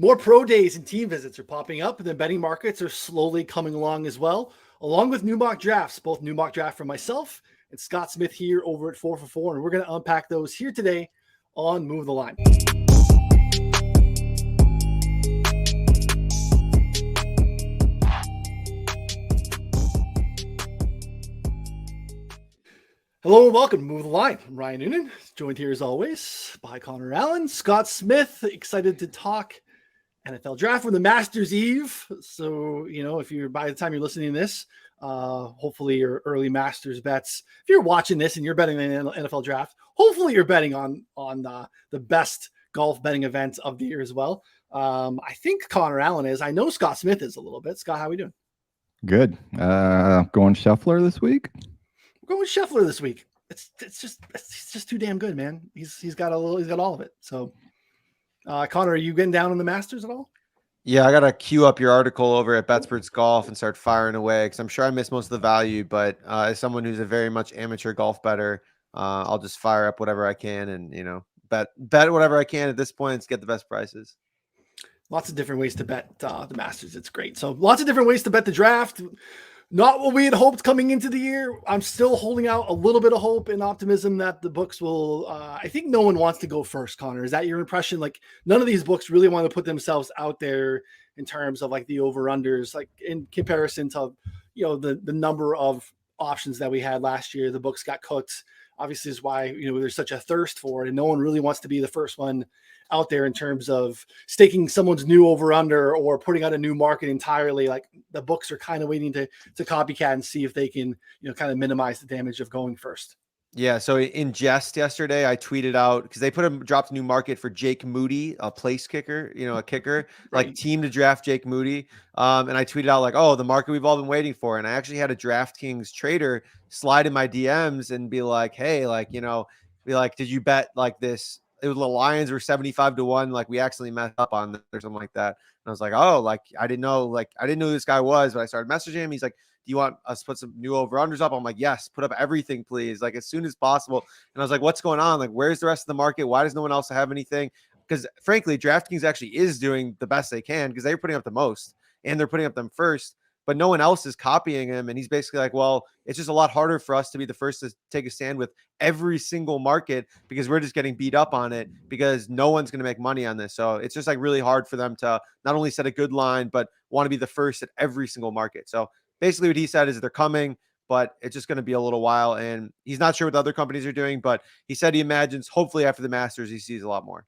More pro days and team visits are popping up, and the betting markets are slowly coming along as well, along with new mock drafts, both new mock draft from myself and Scott Smith here over at 4 for 4, and we're going to unpack those here today on Move the Line. Hello and welcome to Move the Line. I'm Ryan Noonan, joined here as always by Connor Allen, Scott Smith, excited to talk NFL draft from the Masters Eve. So, if you're, by the time you're listening to this, hopefully your early Masters bets, if you're watching this and you're betting the NFL draft, hopefully you're betting on the best golf betting event of the year as well. I think Connor Allen is. I know Scott Smith is a little bit. Scott, how are we doing? Good. Going Scheffler this week? We're going with Scheffler this week. It's just too damn good, man. He's got all of it. So, Connor, are you getting down on the Masters at all? Yeah, I got to queue up your article over at Betsperts Golf and start firing away because I'm sure I missed most of the value. But as someone who's a very much amateur golf bettor, I'll just fire up whatever I can and, bet whatever I can at this point to get the best prices. Lots of different ways to bet the Masters. It's great. So lots of different ways to bet the draft. Not what we had hoped coming into the year. I'm still holding out a little bit of hope and optimism that the books will, I think no one wants to go first, Connor. Is that your impression? Like none of these books really want to put themselves out there in terms of like the over-unders, like in comparison to, the number of options that we had last year. The books got cooked. Obviously is why, there's such a thirst for it and no one really wants to be the first one out there in terms of staking someone's new over under or putting out a new market entirely. Like the books are kind of waiting to copycat and see if they can, kind of minimize the damage of going first. Yeah. So in jest yesterday, I tweeted out because they dropped a new market for Jake Moody, a place kicker, a kicker, Right. like team to draft Jake Moody. And I tweeted out like, oh, the market we've all been waiting for. And I actually had a DraftKings trader slide in my DMs and be like, hey, did you bet like this? It was the Lions were 75-1. Like we accidentally messed up on this or something like that. And I was like, oh, I didn't know who this guy was, but I started messaging him. He's like, do you want us to put some new over-unders up? I'm like, yes, put up everything, please. Like as soon as possible. And I was like, what's going on? Like, where's the rest of the market? Why does no one else have anything? Because frankly, DraftKings actually is doing the best they can because they're putting up the most and they're putting up them first. But no one else is copying him. And he's basically like, well, it's just a lot harder for us to be the first to take a stand with every single market because we're just getting beat up on it because no one's going to make money on this. So it's just like really hard for them to not only set a good line, but want to be the first at every single market. So basically what he said is they're coming, but it's just going to be a little while. And he's not sure what the other companies are doing, but he said he imagines hopefully after the Masters, he sees a lot more.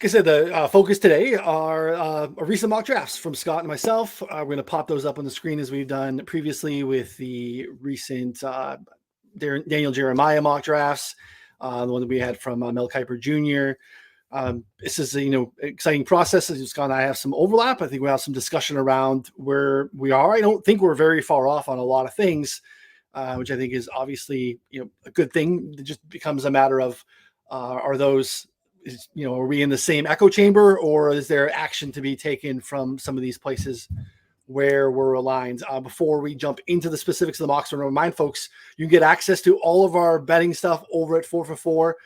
Like I said, the focus today are recent mock drafts from Scott and myself. We're going to pop those up on the screen as we've done previously with the recent Daniel Jeremiah mock drafts, the one that we had from Mel Kiper Jr. This is exciting process. Scott and I have some overlap. I think we have some discussion around where we are. I don't think we're very far off on a lot of things, which I think is obviously a good thing. It just becomes a matter of are we in the same echo chamber or is there action to be taken from some of these places where we're aligned? Before we jump into the specifics of the mocks, I want to remind folks, you can get access to all of our betting stuff over at 4 for 4.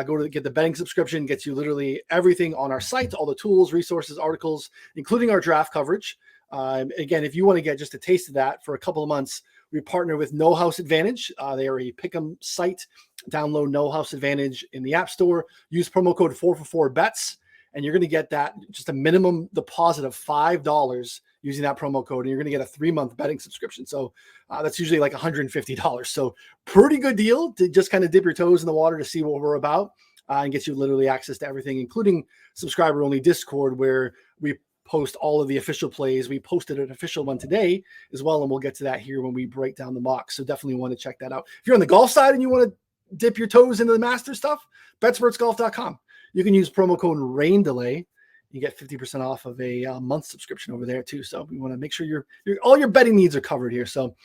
Go to get the betting subscription, gets you literally everything on our site, all the tools, resources, articles, including our draft coverage. Again, if you want to get just a taste of that for a couple of months, we partner with No House Advantage. They are a pick'em site. Download No House Advantage in the App Store. Use promo code 4for4bets, and you're going to get that just a minimum deposit of $5 using that promo code, and you're going to get a 3-month betting subscription. So that's usually like $150. So pretty good deal to just kind of dip your toes in the water to see what we're about, and gets you literally access to everything, including subscriber-only Discord, where we post all of the official plays. We posted an official one today as well, and we'll get to that here when we break down the mocks. So definitely want to check that out. If you're on the golf side and you want to dip your toes into the master stuff, betspertsgolf.com. You can use promo code RAINDELAY. You get 50% off of a month subscription over there too. So we want to make sure all your betting needs are covered here. So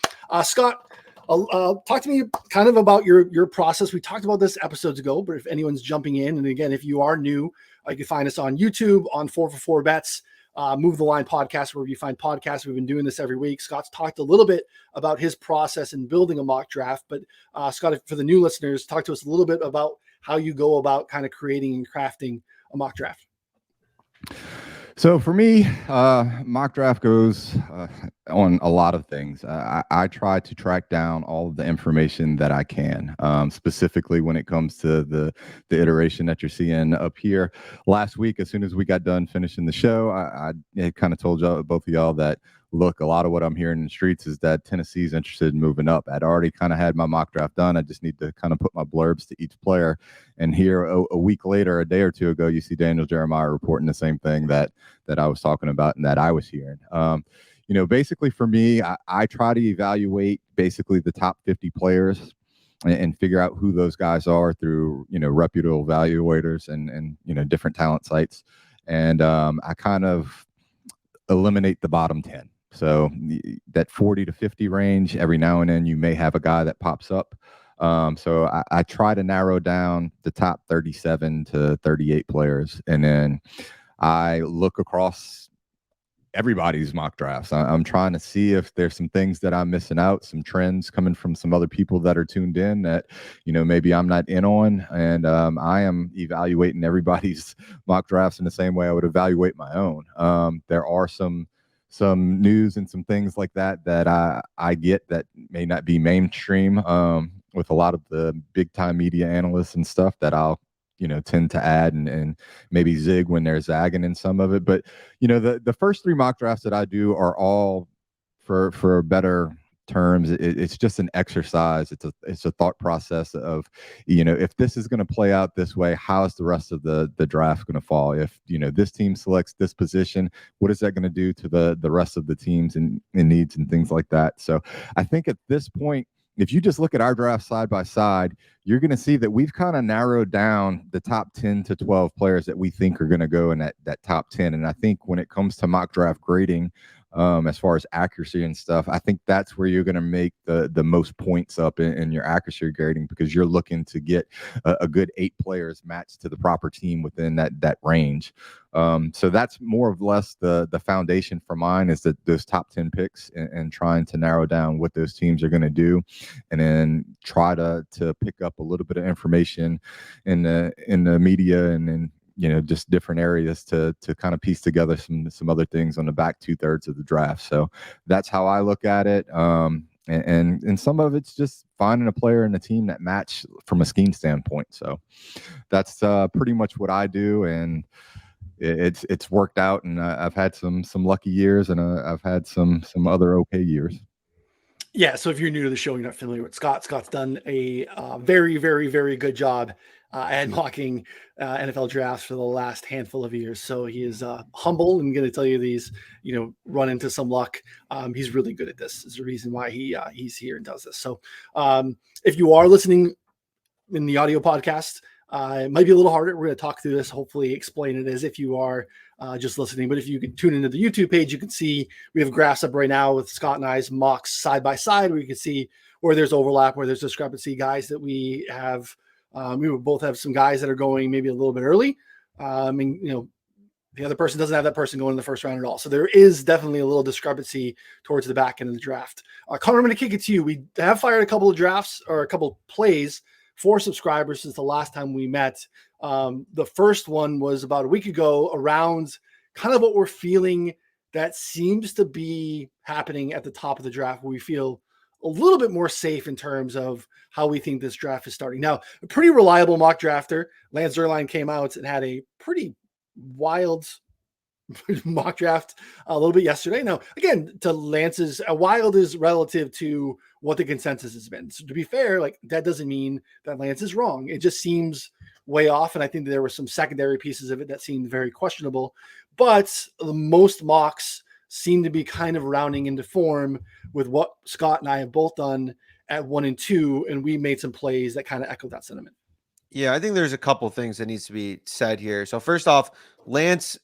Scott, talk to me kind of about your process. We talked about this episodes ago, but if anyone's jumping in, and again, if you are new, you can find us on YouTube on 4for4 Bets. Move the Line podcast, wherever you find podcasts. We've been doing this every week. Scott's talked a little bit about his process in building a mock draft, but Scott, for the new listeners, talk to us a little bit about how you go about kind of creating and crafting a mock draft. So for me, mock draft goes on a lot of things. I try to track down all of the information that I can, specifically when it comes to the iteration that you're seeing up here. Last week, as soon as we got done finishing the show, I kind of told y'all, both of y'all, that look, a lot of what I'm hearing in the streets is that Tennessee's interested in moving up. I'd already kind of had my mock draft done. I just need to kind of put my blurbs to each player. And here, a week later, a day or two ago, you see Daniel Jeremiah reporting the same thing that I was talking about and that I was hearing. Basically for me, I try to evaluate basically the top 50 players and figure out who those guys are through, reputable evaluators and different talent sites. And I kind of eliminate the bottom 10. So that 40 to 50 range, every now and then you may have a guy that pops up. So I try to narrow down the top 37 to 38 players. And then I look across everybody's mock drafts. I'm trying to see if there's some things that I'm missing out, some trends coming from some other people that are tuned in that, maybe I'm not in on. And I am evaluating everybody's mock drafts in the same way I would evaluate my own. There are some news and some things like that I get that may not be mainstream with a lot of the big time media analysts and stuff that I'll tend to add and maybe zig when they're zagging in some of it. But, the first 3 mock drafts that I do are all for better terms. It's just an exercise. It's a thought process of, if this is going to play out this way, how is the rest of the draft going to fall? If, this team selects this position, what is that going to do to the rest of the teams and needs and things like that? So I think at this point, if you just look at our draft side by side, you're going to see that we've kind of narrowed down the top 10 to 12 players that we think are going to go in that top 10. And I think when it comes to mock draft grading, as far as accuracy and stuff, I think that's where you're going to make the most points up in your accuracy grading, because you're looking to get a good 8 players matched to the proper team within that range. So that's more or less the foundation for mine, is that those top 10 picks and trying to narrow down what those teams are going to do, and then try to pick up a little bit of information in the media and then just different areas to kind of piece together some other things on the back 2/3 of the draft. So that's how I look at it. And some of it's just finding a player in the team that match from a scheme standpoint. So that's pretty much what I do, and it's worked out. And I've had some lucky years, and I've had some other okay years. Yeah, so if you're new to the show, you're not familiar with Scott. Scott's done a very, very, very good job at mocking NFL drafts for the last handful of years. So he is humble and going to tell you these, run into some luck. He's really good at this. Is the reason why he's here and does this. So if you are listening in the audio podcast, it might be a little harder. We're going to talk through this, hopefully explain it as if you are just listening. But if you can tune into the YouTube page, you can see we have graphs up right now with Scott and I's mocks side by side, where you can see where there's overlap, where there's discrepancy. Guys that we have, we would both have some guys that are going maybe a little bit early. The other person doesn't have that person going in the first round at all. So there is definitely a little discrepancy towards the back end of the draft. Connor, I'm going to kick it to you. We have fired a couple of drafts or a couple of plays for subscribers since the last time we met. The first one was about a week ago, around kind of what we're feeling that seems to be happening at the top of the draft, where we feel a little bit more safe in terms of how we think this draft is starting. Now, a pretty reliable mock drafter, Lance Zierlein, came out and had a pretty wild mock draft a little bit yesterday. Now, again, to Lance's, a wild is relative to what the consensus has been. So to be fair, that doesn't mean that Lance is wrong. It just seems way off. And I think there were some secondary pieces of it that seemed very questionable, but most mocks seem to be kind of rounding into form with what Scott and I have both done at 1 and 2. And we made some plays that kind of echo that sentiment. Yeah, I think there's a couple things that needs to be said here. So first off, Lance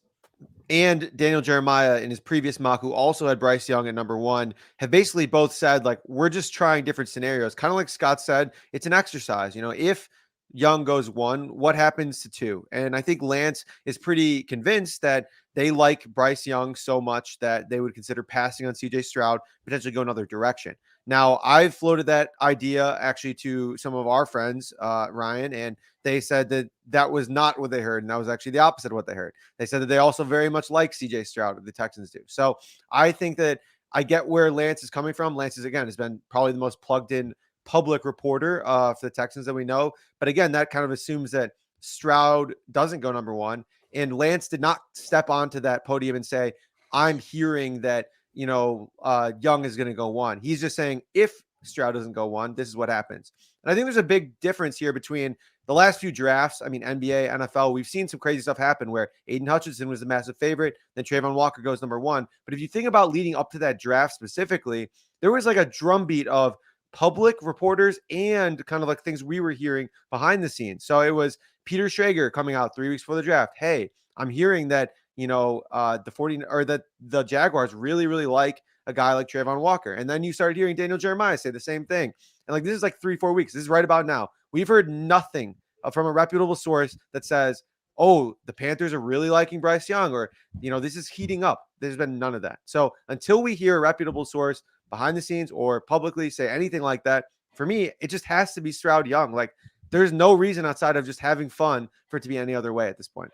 and Daniel Jeremiah in his previous mock, who also had Bryce Young at number 1, have basically both said, we're just trying different scenarios. Kind of like Scott said, it's an exercise. If Young goes 1, what happens to 2? And I think Lance is pretty convinced that they like Bryce Young so much that they would consider passing on CJ Stroud, potentially go another direction. Now, I've floated that idea actually to some of our friends, Ryan, and they said that that was not what they heard. And that was actually the opposite of what they heard. They said that they also very much like CJ Stroud, the Texans do. So I think that I get where Lance is coming from. Lance is, again, has been probably the most plugged in public reporter for the Texans that we know. But again, that kind of assumes that Stroud doesn't go number 1. And Lance did not step onto that podium and say, I'm hearing that, Young is going to go 1. He's just saying, if Stroud doesn't go 1, this is what happens. And I think there's a big difference here between the last few drafts. I mean, NBA, NFL, we've seen some crazy stuff happen where Aiden Hutchinson was the massive favorite. Then Trayvon Walker goes number 1. But if you think about leading up to that draft specifically, there was like a drumbeat of public reporters and kind of like things we were hearing behind the scenes. So it was Peter Schrager coming out 3 weeks before the draft. Hey, I'm hearing that, the Jaguars really, really like a guy like Trayvon Walker. And then you started hearing Daniel Jeremiah say the same thing. And like, this is like 3-4 weeks. This is right about now. We've heard nothing from a reputable source that says, oh, the Panthers are really liking Bryce Young, or, this is heating up. There's been none of that. So until we hear a reputable source behind the scenes or publicly say anything like that, for me, it just has to be Stroud Young. Like, there's no reason outside of just having fun for it to be any other way at this point.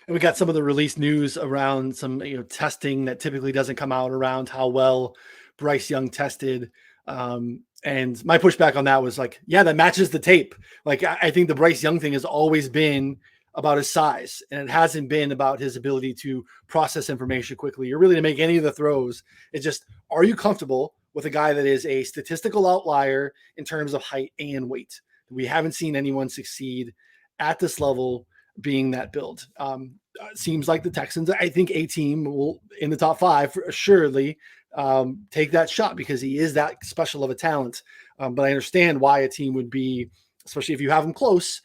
And we got some of the released news around some testing that typically doesn't come out around how well Bryce Young tested. And my pushback on that was like, yeah, that matches the tape. Like, I think the Bryce Young thing has always been about his size, and it hasn't been about his ability to process information quickly or really to make any of the throws. It's just, are you comfortable with a guy that is a statistical outlier in terms of height and weight? We haven't seen anyone succeed at this level being that build. Seems like the Texans, I think a team will in the top 5 assuredly take that shot because he is that special of a talent. But I understand why a team would be, especially if you have him close.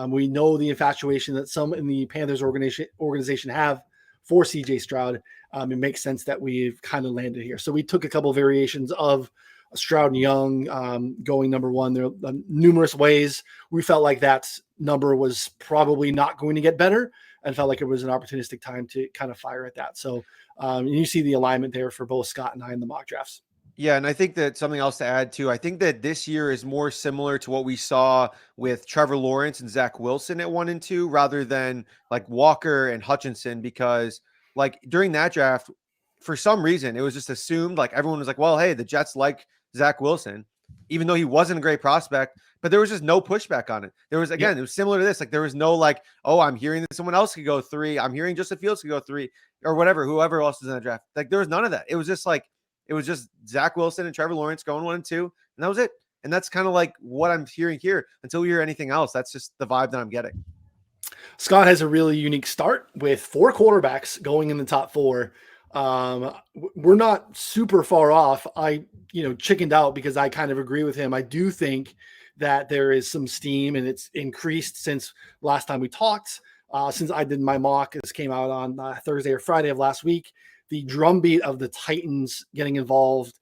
We know the infatuation that some in the Panthers organization have for CJ Stroud. It makes sense that we've kind of landed here. So we took a couple of variations of Stroud and Young going number 1. There are numerous ways we felt like that number was probably not going to get better and felt like it was an opportunistic time to kind of fire at that. So you see the alignment there for both Scott and I in the mock drafts. Yeah, and I think that something else to add too, I think that this year is more similar to what we saw with Trevor Lawrence and Zach Wilson at 1 and 2, rather than like Walker and Hutchinson, because like during that draft, for some reason, it was just assumed, like everyone was like, well, hey, the Jets like Zach Wilson, even though he wasn't a great prospect, but there was just no pushback on it. There was, again, It was similar to this. Like there was no like, oh, I'm hearing that someone else could go 3. I'm hearing Justin Fields could go 3 or whatever, whoever else was in the draft. Like there was none of that. It was just Zach Wilson and Trevor Lawrence going 1 and 2, and that was it. And that's kind of like what I'm hearing here. Until we hear anything else, that's just the vibe that I'm getting. Scott has a really unique start with 4 quarterbacks going in the top 4. We're not super far off. I, chickened out because I kind of agree with him. I do think that there is some steam and it's increased since last time we talked. Since I did my mock, this came out on Thursday or Friday of last week. The drumbeat of the Titans getting involved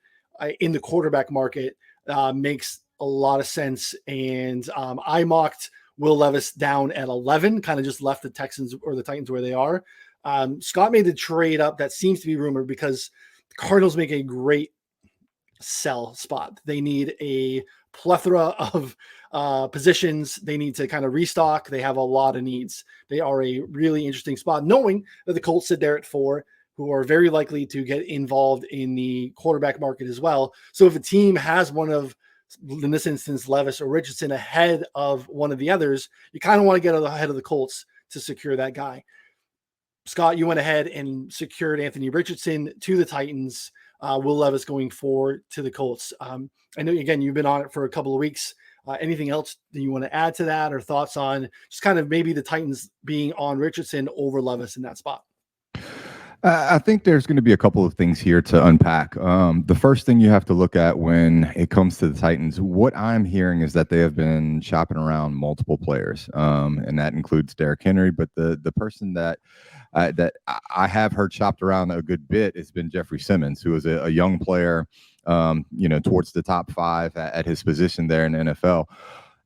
in the quarterback market makes a lot of sense. And I mocked Will Levis down at 11, kind of just left the Texans or the Titans where they are. Scott made the trade up that seems to be rumored because the Cardinals make a great sell spot. They need a plethora of positions. They need to kind of restock. They have a lot of needs. They are a really interesting spot, knowing that the Colts sit there at 4, who are very likely to get involved in the quarterback market as well. So if a team has one of, in this instance, Levis or Richardson ahead of one of the others, you kind of want to get ahead of the Colts to secure that guy. Scott, you went ahead and secured Anthony Richardson to the Titans. Will Levis going forward to the Colts. I know, again, you've been on it for a couple of weeks. Anything else that you want to add to that, or thoughts on just kind of maybe the Titans being on Richardson over Levis in that spot? I think there's going to be a couple of things here to unpack. The first thing you have to look at when it comes to the Titans, what I'm hearing is that they have been shopping around multiple players, and that includes Derrick Henry. But the person that I have heard shopped around a good bit has been Jeffrey Simmons, who is a young player, towards the top 5 at his position there in the NFL.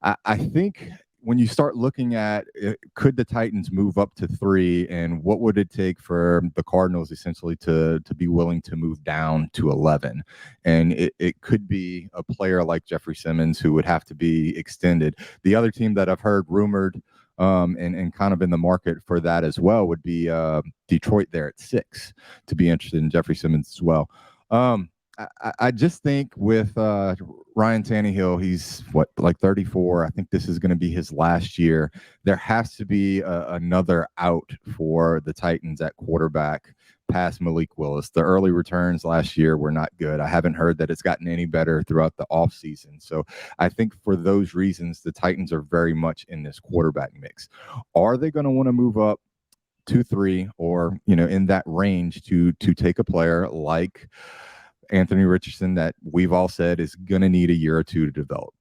I think when you start looking at it, could the Titans move up to 3, and what would it take for the Cardinals essentially to be willing to move down to 11? And it could be a player like Jeffrey Simmons who would have to be extended. The other team that I've heard rumored and kind of in the market for that as well would be Detroit there at 6 to be interested in Jeffrey Simmons as well. I just think with Ryan Tannehill, he's like 34. I think this is going to be his last year. There has to be another out for the Titans at quarterback past Malik Willis. The early returns last year were not good. I haven't heard that it's gotten any better throughout the offseason. So I think for those reasons, the Titans are very much in this quarterback mix. Are they going to want to move up 2-3 or, in that range to take a player like Anthony Richardson that we've all said is going to need a year or two to develop?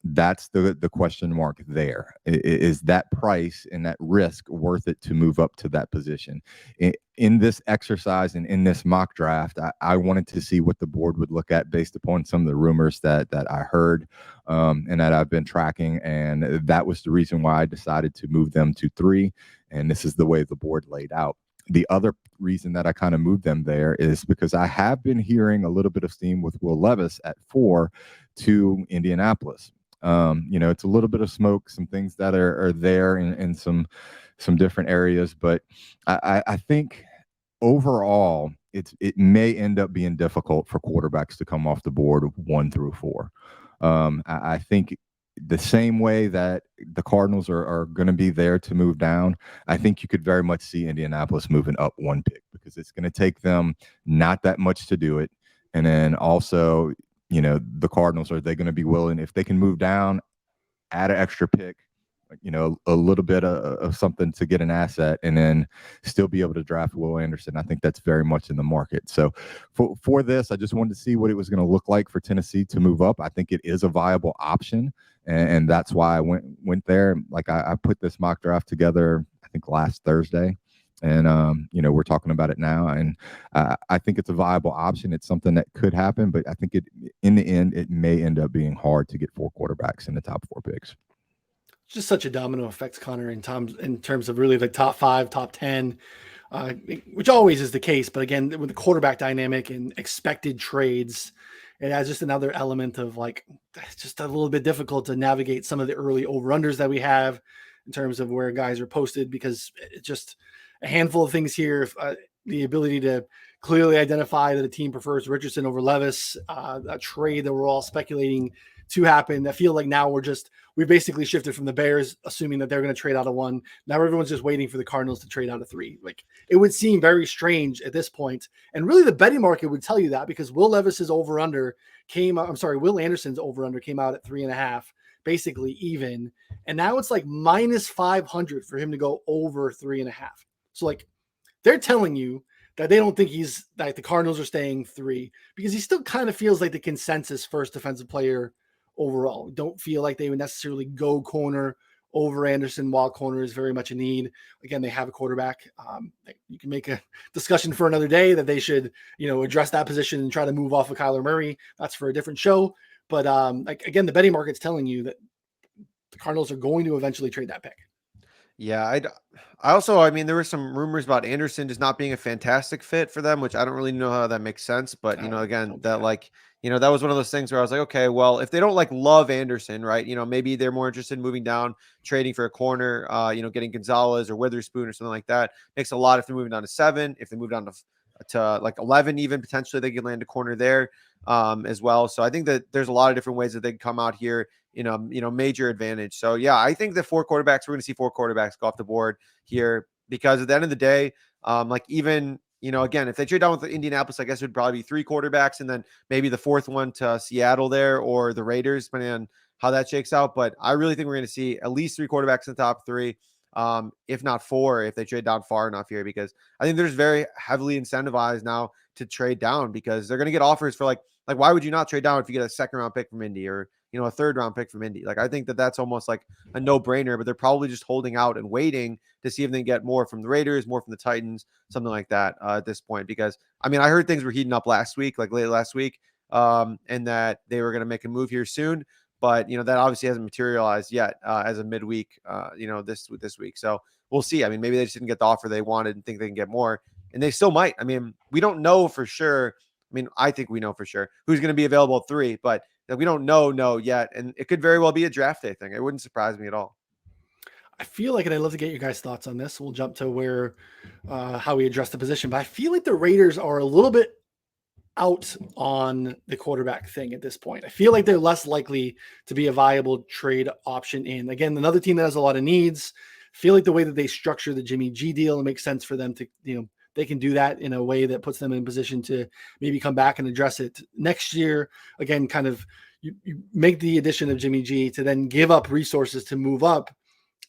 That's the question mark there. Is that price and that risk worth it to move up to that position? In this exercise and in this mock draft, I wanted to see what the board would look at based upon some of the rumors that I heard and that I've been tracking. And that was the reason why I decided to move them to 3. And this is the way the board laid out. The other reason that I kind of moved them there is because I have been hearing a little bit of steam with Will Levis at 4 to Indianapolis. It's a little bit of smoke, some things that are there in some different areas, but I think overall it may end up being difficult for quarterbacks to come off the board 1 through 4. I think the same way that the Cardinals are going to be there to move down, I think you could very much see Indianapolis moving up 1 pick because it's going to take them not that much to do it. And then also, the Cardinals, are they going to be willing, if they can move down, add an extra pick, a little bit of something to get an asset and then still be able to draft Will Anderson? I think that's very much in the market. So for this, I just wanted to see what it was going to look like for Tennessee to move up. I think it is a viable option. And that's why I went there. Like I put this mock draft together, I think last Thursday. And, we're talking about it now. And I think it's a viable option. It's something that could happen. But I think in the end, it may end up being hard to get 4 quarterbacks in the top 4 picks. Just such a domino effect, Connor, in terms of really the top 5, top 10, which always is the case. But again, with the quarterback dynamic and expected trades, it adds just another element of it's just a little bit difficult to navigate some of the early over-unders that we have in terms of where guys are posted, because it's just a handful of things here. The ability to clearly identify that a team prefers Richardson over Levis, a trade that we're all speculating to happen. I feel like now we basically shifted from the Bears, assuming that they're going to trade out of 1. Now everyone's just waiting for the Cardinals to trade out of 3. It would seem very strange at this point. And really the betting market would tell you that, because Will Anderson's over-under came out at 3.5, basically even. And now it's minus 500 for him to go over 3.5. So they're telling you that they don't think that the Cardinals are staying 3, because he still kind of feels like the consensus first defensive player overall. Don't feel like they would necessarily go corner over Anderson, while corner is very much a need. Again, they have a quarterback. You can make a discussion for another day that they should, address that position and try to move off of Kyler Murray. That's for a different show. But again, the betting market's telling you that the Cardinals are going to eventually trade that pick. Yeah, I mean, there were some rumors about Anderson just not being a fantastic fit for them, which I don't really know how that makes sense. But, again, that that was one of those things where I was like, okay, well, if they don't love Anderson, right, maybe they're more interested in moving down, trading for a corner, getting Gonzalez or Witherspoon or something like that. Makes a lot if they're moving down to 7. If they move down to 11, even potentially they could land a corner there as well. So I think that there's a lot of different ways that they can come out here major advantage. So yeah, I think the 4 quarterbacks, we're going to see 4 quarterbacks go off the board here, because at the end of the day, even, again, if they trade down with Indianapolis, I guess it would probably be 3 quarterbacks and then maybe the 4th one to Seattle there or the Raiders, depending on how that shakes out. But I really think we're going to see at least 3 quarterbacks in the top 3, if not 4, if they trade down far enough here, because I think there's very heavily incentivized now to trade down, because they're going to get offers for why would you not trade down if you get a 2nd round pick from Indy or a 3rd round pick from Indy? I think that that's almost like a no-brainer, but they're probably just holding out and waiting to see if they can get more from the Raiders, more from the Titans, something like that at this point. Because I mean, I heard things were heating up last week, late last week, and that they were going to make a move here soon. but that obviously hasn't materialized yet as a midweek, this week. So we'll see. I mean, maybe they just didn't get the offer they wanted and think they can get more, and they still might. I mean, we don't know for sure. I mean, I think we know for sure who's going to be available at 3, but we don't know yet, and it could very well be a draft day thing. It wouldn't surprise me at all. I feel like, and I'd love to get your guys' thoughts on this. We'll jump to where how we address the position, but I feel like the Raiders are a little bit out on the quarterback thing at this point. I feel like they're less likely to be a viable trade option in. Again, another team that has a lot of needs. I feel like the way that they structure the Jimmy G deal, it makes sense for them to, they can do that in a way that puts them in position to maybe come back and address it next year. Again, kind of you make the addition of Jimmy G to then give up resources to move up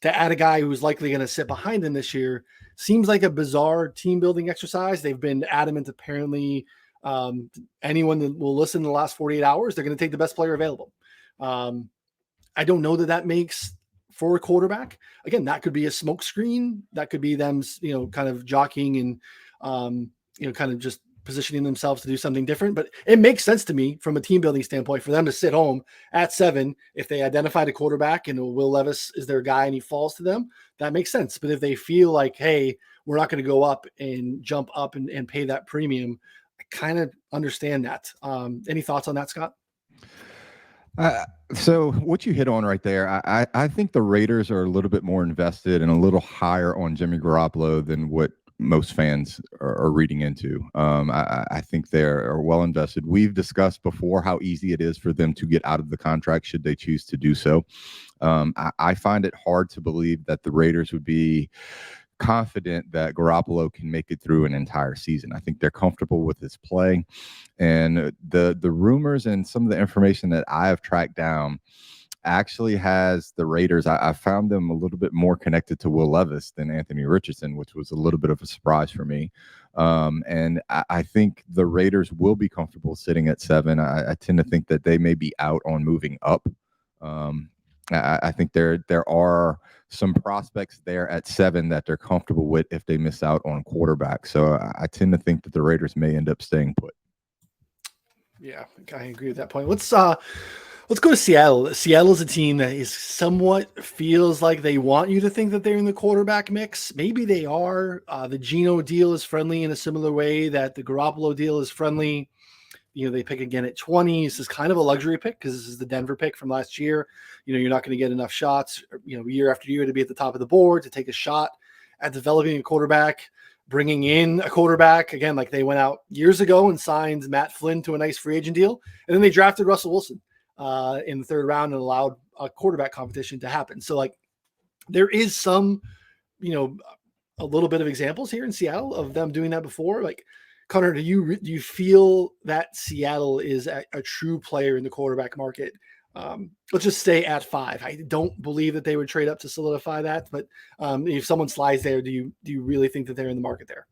to add a guy who's likely going to sit behind him this year. Seems like a bizarre team building exercise. They've been adamant, apparently, anyone that will listen in the last 48 hours, they're going to take the best player available. I don't know that makes for a quarterback. Again, that could be a smoke screen. That could be them, kind of jockeying and, kind of just positioning themselves to do something different. But it makes sense to me from a team building standpoint for them to sit home at 7. If they identified a quarterback and Will Levis is their guy and he falls to them, that makes sense. But if they feel like, hey, we're not going to go up and jump up and pay that premium, I kind of understand that. Any thoughts on that, Scott? So what you hit on right there, I think the Raiders are a little bit more invested and a little higher on Jimmy Garoppolo than what most fans are reading into. I think they're well invested. We've discussed before how easy it is for them to get out of the contract should they choose to do so. I find it hard to believe that the Raiders would be confident that Garoppolo can make it through an entire season. I think they're comfortable with his play, and the rumors and some of the information that I have tracked down actually has the Raiders. I found them a little bit more connected to Will Levis than Anthony Richardson, which was a little bit of a surprise for me. And I think the Raiders will be comfortable sitting at 7. I tend to think that they may be out on moving up. I think there are some prospects there at 7 that they're comfortable with if they miss out on quarterback. So I tend to think that the Raiders may end up staying put. Yeah, I agree with that point. Let's go to Seattle. Seattle's a team that is somewhat feels like they want you to think that they're in the quarterback mix. Maybe they are. The Geno deal is friendly in a similar way that the Garoppolo deal is friendly. They pick again at 20. This is kind of a luxury pick because this is the Denver pick from last year. You're not going to get enough shots, year after year to be at the top of the board, to take a shot at developing a quarterback, bringing in a quarterback. Again, like they went out years ago and signed Matt Flynn to a nice free agent deal. And then they drafted Russell Wilson in the 3rd round and allowed a quarterback competition to happen. So like there is some, a little bit of examples here in Seattle of them doing that before. Like, Connor, do you feel that Seattle is a true player in the quarterback market? Let's just stay at 5. I don't believe that they would trade up to solidify that, but if someone slides there, do you really think that they're in the market there?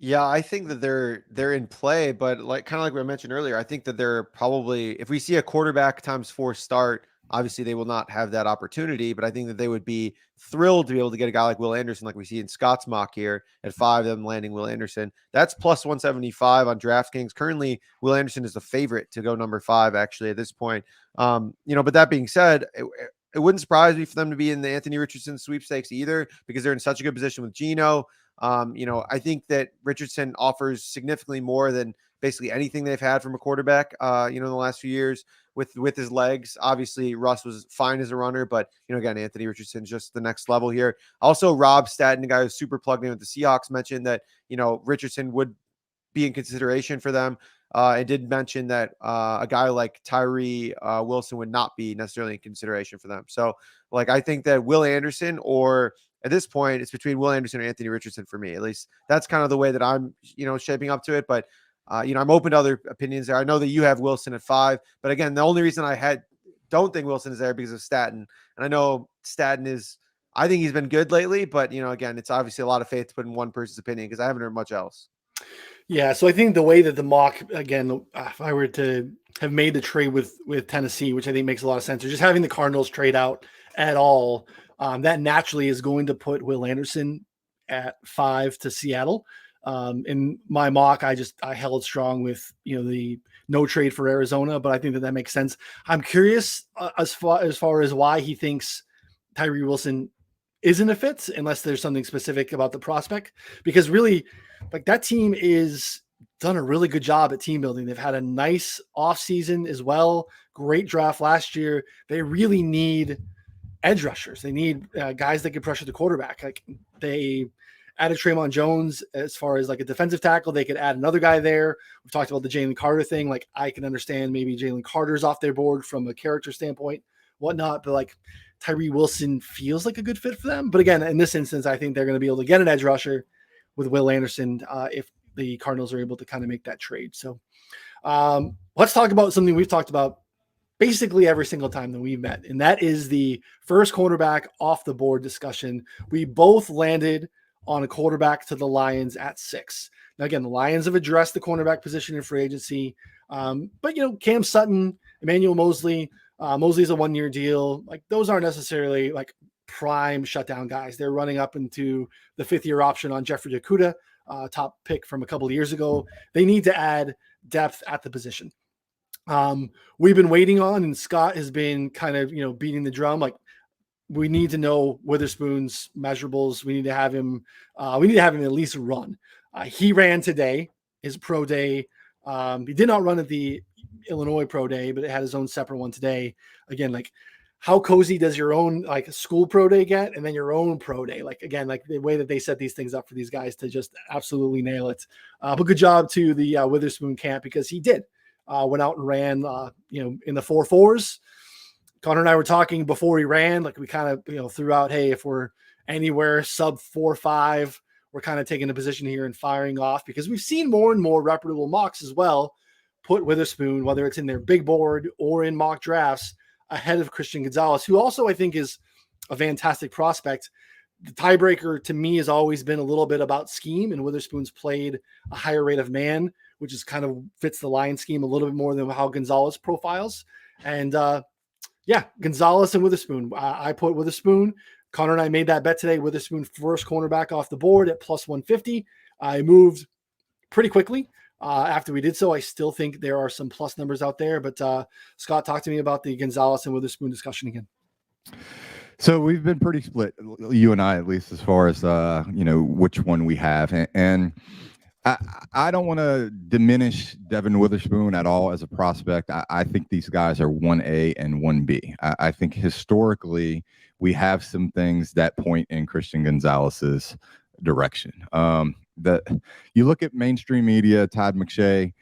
Yeah, I think that they're in play, but kind of like we mentioned earlier, I think that they're probably, if we see a quarterback times 4 start, obviously they will not have that opportunity, but I think that they would be thrilled to be able to get a guy like Will Anderson, like we see in Scott's mock here at 5, them landing Will Anderson. That's plus 175 on DraftKings. Currently, Will Anderson is the favorite to go number 5, actually, at this point. But that being said, it wouldn't surprise me for them to be in the Anthony Richardson sweepstakes either, because they're in such a good position with Geno. I think that Richardson offers significantly more than basically anything they've had from a quarterback, in the last few years with his legs. Obviously, Russ was fine as a runner, but, again, Anthony Richardson's just the next level here. Also, Rob Statton, the guy who's super plugged in with the Seahawks, mentioned that, Richardson would be in consideration for them. And did mention that a guy like Tyree Wilson would not be necessarily in consideration for them. So, I think that Will Anderson, or at this point, it's between Will Anderson and Anthony Richardson for me. At least that's kind of the way that I'm, shaping up to it. But, I'm open to other opinions there. I know that you have Wilson at 5, but again, the only reason I don't think Wilson is there because of Statton. And I know Statton I think he's been good lately, but, again, it's obviously a lot of faith to put in one person's opinion because I haven't heard much else. Yeah, so I think the way that the mock, again, if I were to have made the trade with Tennessee, which I think makes a lot of sense, or just having the Cardinals trade out at all, that naturally is going to put Will Anderson at 5 to Seattle. In my mock, I held strong with, the no trade for Arizona, but I think that makes sense. I'm curious as far as why he thinks Tyree Wilson isn't a fit, unless there's something specific about the prospect, because really, like, that team is done a really good job at team building. They've had a nice offseason as well. Great draft last year. They really need edge rushers. They need guys that can pressure the quarterback. Like, they added Traymon Jones as far as like a defensive tackle. They could add another guy there. We've talked about the Jalen Carter thing. Like, I can understand maybe Jalen Carter's off their board from a character standpoint, whatnot, but like, Tyree Wilson feels like a good fit for them. But again, in this instance, I think they're going to be able to get an edge rusher with Will Anderson if the Cardinals are able to kind of make that trade. So let's talk about something we've talked about basically every single time that we've met, and that is the first cornerback off the board discussion. We both landed on a quarterback to the Lions at 6. Now, again, the Lions have addressed the cornerback position in free agency, but Cam Sutton, Emmanuel Mosley, Mosley's a 1-year deal. Like, those aren't necessarily like prime shutdown guys. They're running up into the 5th-year option on Jeffrey Okudah, top pick from a couple of years ago. They need to add depth at the position. We've been waiting on, and Scott has been kind of, beating the drum. Like, we need to know Witherspoon's measurables. We need to have him at least run. He ran today, his pro day. He did not run at the Illinois pro day, but it had his own separate one today. Again, like, how cozy does your own like school pro day get, and then your own pro day? Like, again, like the way that they set these things up for these guys to just absolutely nail it. But good job to the Witherspoon camp, because he did went out and ran, in the 4.4s. Connor and I were talking before he ran, like, we kind of, threw out, hey, if we're anywhere sub 4.5, we're kind of taking a position here and firing off, because we've seen more and more reputable mocks as well put Witherspoon, whether it's in their big board or in mock drafts, ahead of Christian Gonzalez, who also I think is a fantastic prospect. The tiebreaker to me has always been a little bit about scheme, and Witherspoon's played a higher rate of man, which is kind of fits the Lion scheme a little bit more than how Gonzalez profiles. And Gonzalez and Witherspoon. I put Witherspoon. Connor and I made that bet today. Witherspoon first cornerback off the board at plus 150. I moved pretty quickly after we did so. I still think there are some plus numbers out there, but Scott, talk to me about the Gonzalez and Witherspoon discussion again. So we've been pretty split, you and I, at least, as far as which one we have, and I don't want to diminish Devin Witherspoon at all as a prospect. I think these guys are 1A and 1B. I think historically we have some things that point in Christian Gonzalez's direction. That you look at mainstream media, Todd McShay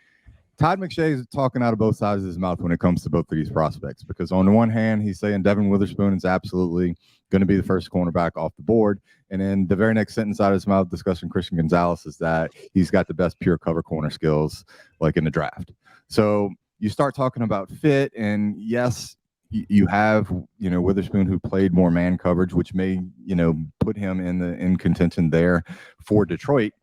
is talking out of both sides of his mouth when it comes to both of these prospects, because on the one hand, he's saying Devin Witherspoon is absolutely going to be the first cornerback off the board. And then the very next sentence out of his mouth discussing Christian Gonzalez is that he's got the best pure cover corner skills, like in the draft. So you start talking about fit, and yes, you have, Witherspoon, who played more man coverage, which may, put him in contention there for Detroit.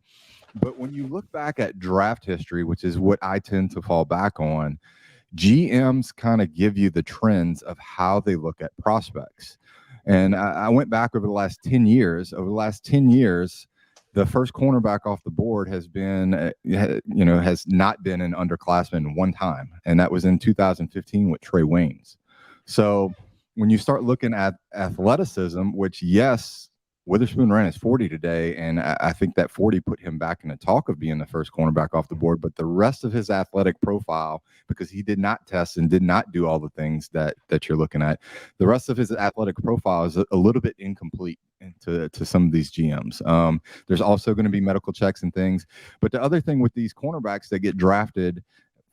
But when you look back at draft history, which is what I tend to fall back on, GMs kind of give you the trends of how they look at prospects. And I went back over the last 10 years. Over the last 10 years, the first cornerback off the board has been, has not been an underclassman one time. And that was in 2015 with Trey Waynes. So when you start looking at athleticism, which, yes, Witherspoon ran his 40 today, and I think that 40 put him back in the talk of being the first cornerback off the board. But the rest of his athletic profile, because he did not test and did not do all the things that you're looking at, the rest of his athletic profile is a little bit incomplete to some of these GMs. There's also going to be medical checks and things. But the other thing with these cornerbacks that get drafted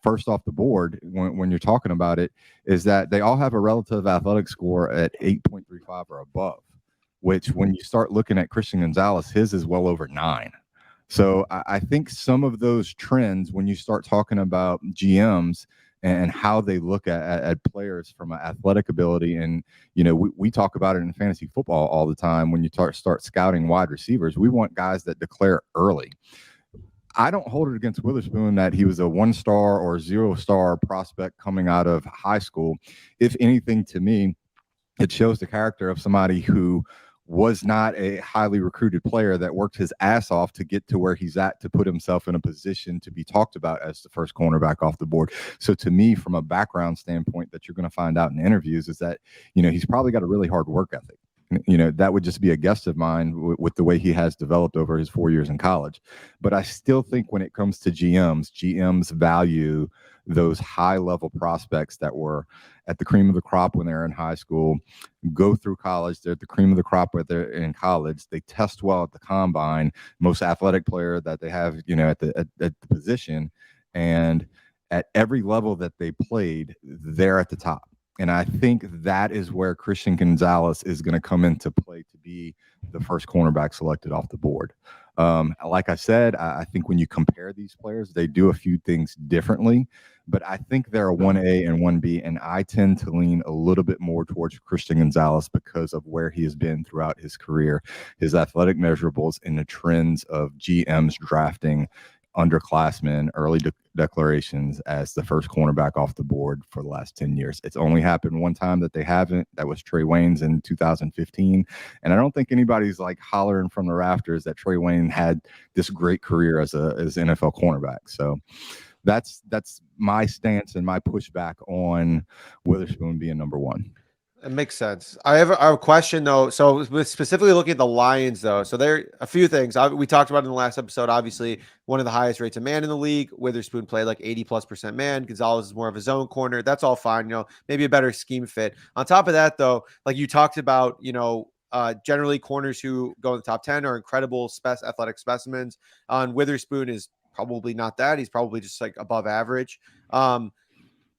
first off the board, when you're talking about it, is that they all have a relative athletic score at 8.35 or above, which when you start looking at Christian Gonzalez, his is well over 9. So I think some of those trends, when you start talking about GMs and how they look at players from an athletic ability, and, we talk about it in fantasy football all the time. When you start scouting wide receivers, we want guys that declare early. I don't hold it against Witherspoon that he was a 1-star or 0-star prospect coming out of high school. If anything, to me, it shows the character of somebody who was not a highly recruited player that worked his ass off to get to where he's at, to put himself in a position to be talked about as the first cornerback off the board. So to me, from a background standpoint, that you're going to find out in interviews is that, he's probably got a really hard work ethic. That would just be a guess of mine with the way he has developed over his 4 years in college. But I still think when it comes to GMs value those high level prospects that were at the cream of the crop when they're in high school, go through college. They're at the cream of the crop when they're in college. They test well at the combine, most athletic player that they have, at the position. And at every level that they played, they're at the top. And I think that is where Christian Gonzalez is going to come into play to be the first cornerback selected off the board. Like I said, I think when you compare these players, they do a few things differently, but I think they're a 1A and 1B, and I tend to lean a little bit more towards Christian Gonzalez because of where he has been throughout his career, his athletic measurables, and the trends of GMs drafting underclassmen, early declarations as the first cornerback off the board for the last 10 years. It's only happened one time that they haven't. That was Trey Wayne's in 2015. And I don't think anybody's like hollering from the rafters that Trey Wayne had this great career as NFL cornerback. So that's my stance and my pushback on Witherspoon being number one. It makes sense. I have a question though. So with specifically looking at the Lions though, so there are a few things we talked about in the last episode. Obviously, one of the highest rates of man in the league. Witherspoon played like 80+% man. Gonzalez is more of a zone corner. That's all fine. Maybe a better scheme fit. On top of that though, like you talked about, generally corners who go in the top 10 are incredible athletic specimens. Witherspoon is probably not that. He's probably just like above average.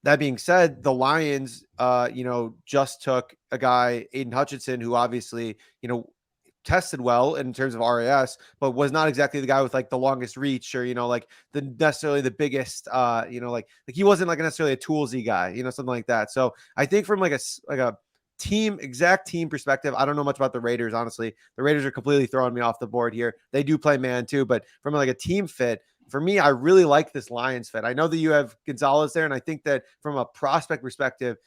That being said, the Lions, just took a guy, Aiden Hutchinson, who obviously, tested well in terms of RAS, but was not exactly the guy with like the longest reach or, like necessarily the biggest, like he wasn't like necessarily a toolsy guy, something like that. So I think from like a exact team perspective, I don't know much about the Raiders, honestly. The Raiders are completely throwing me off the board here. They do play man too, but from like a team fit, for me, I really like this Lions fit. I know that you have Gonzalez there, and I think that from a prospect perspective,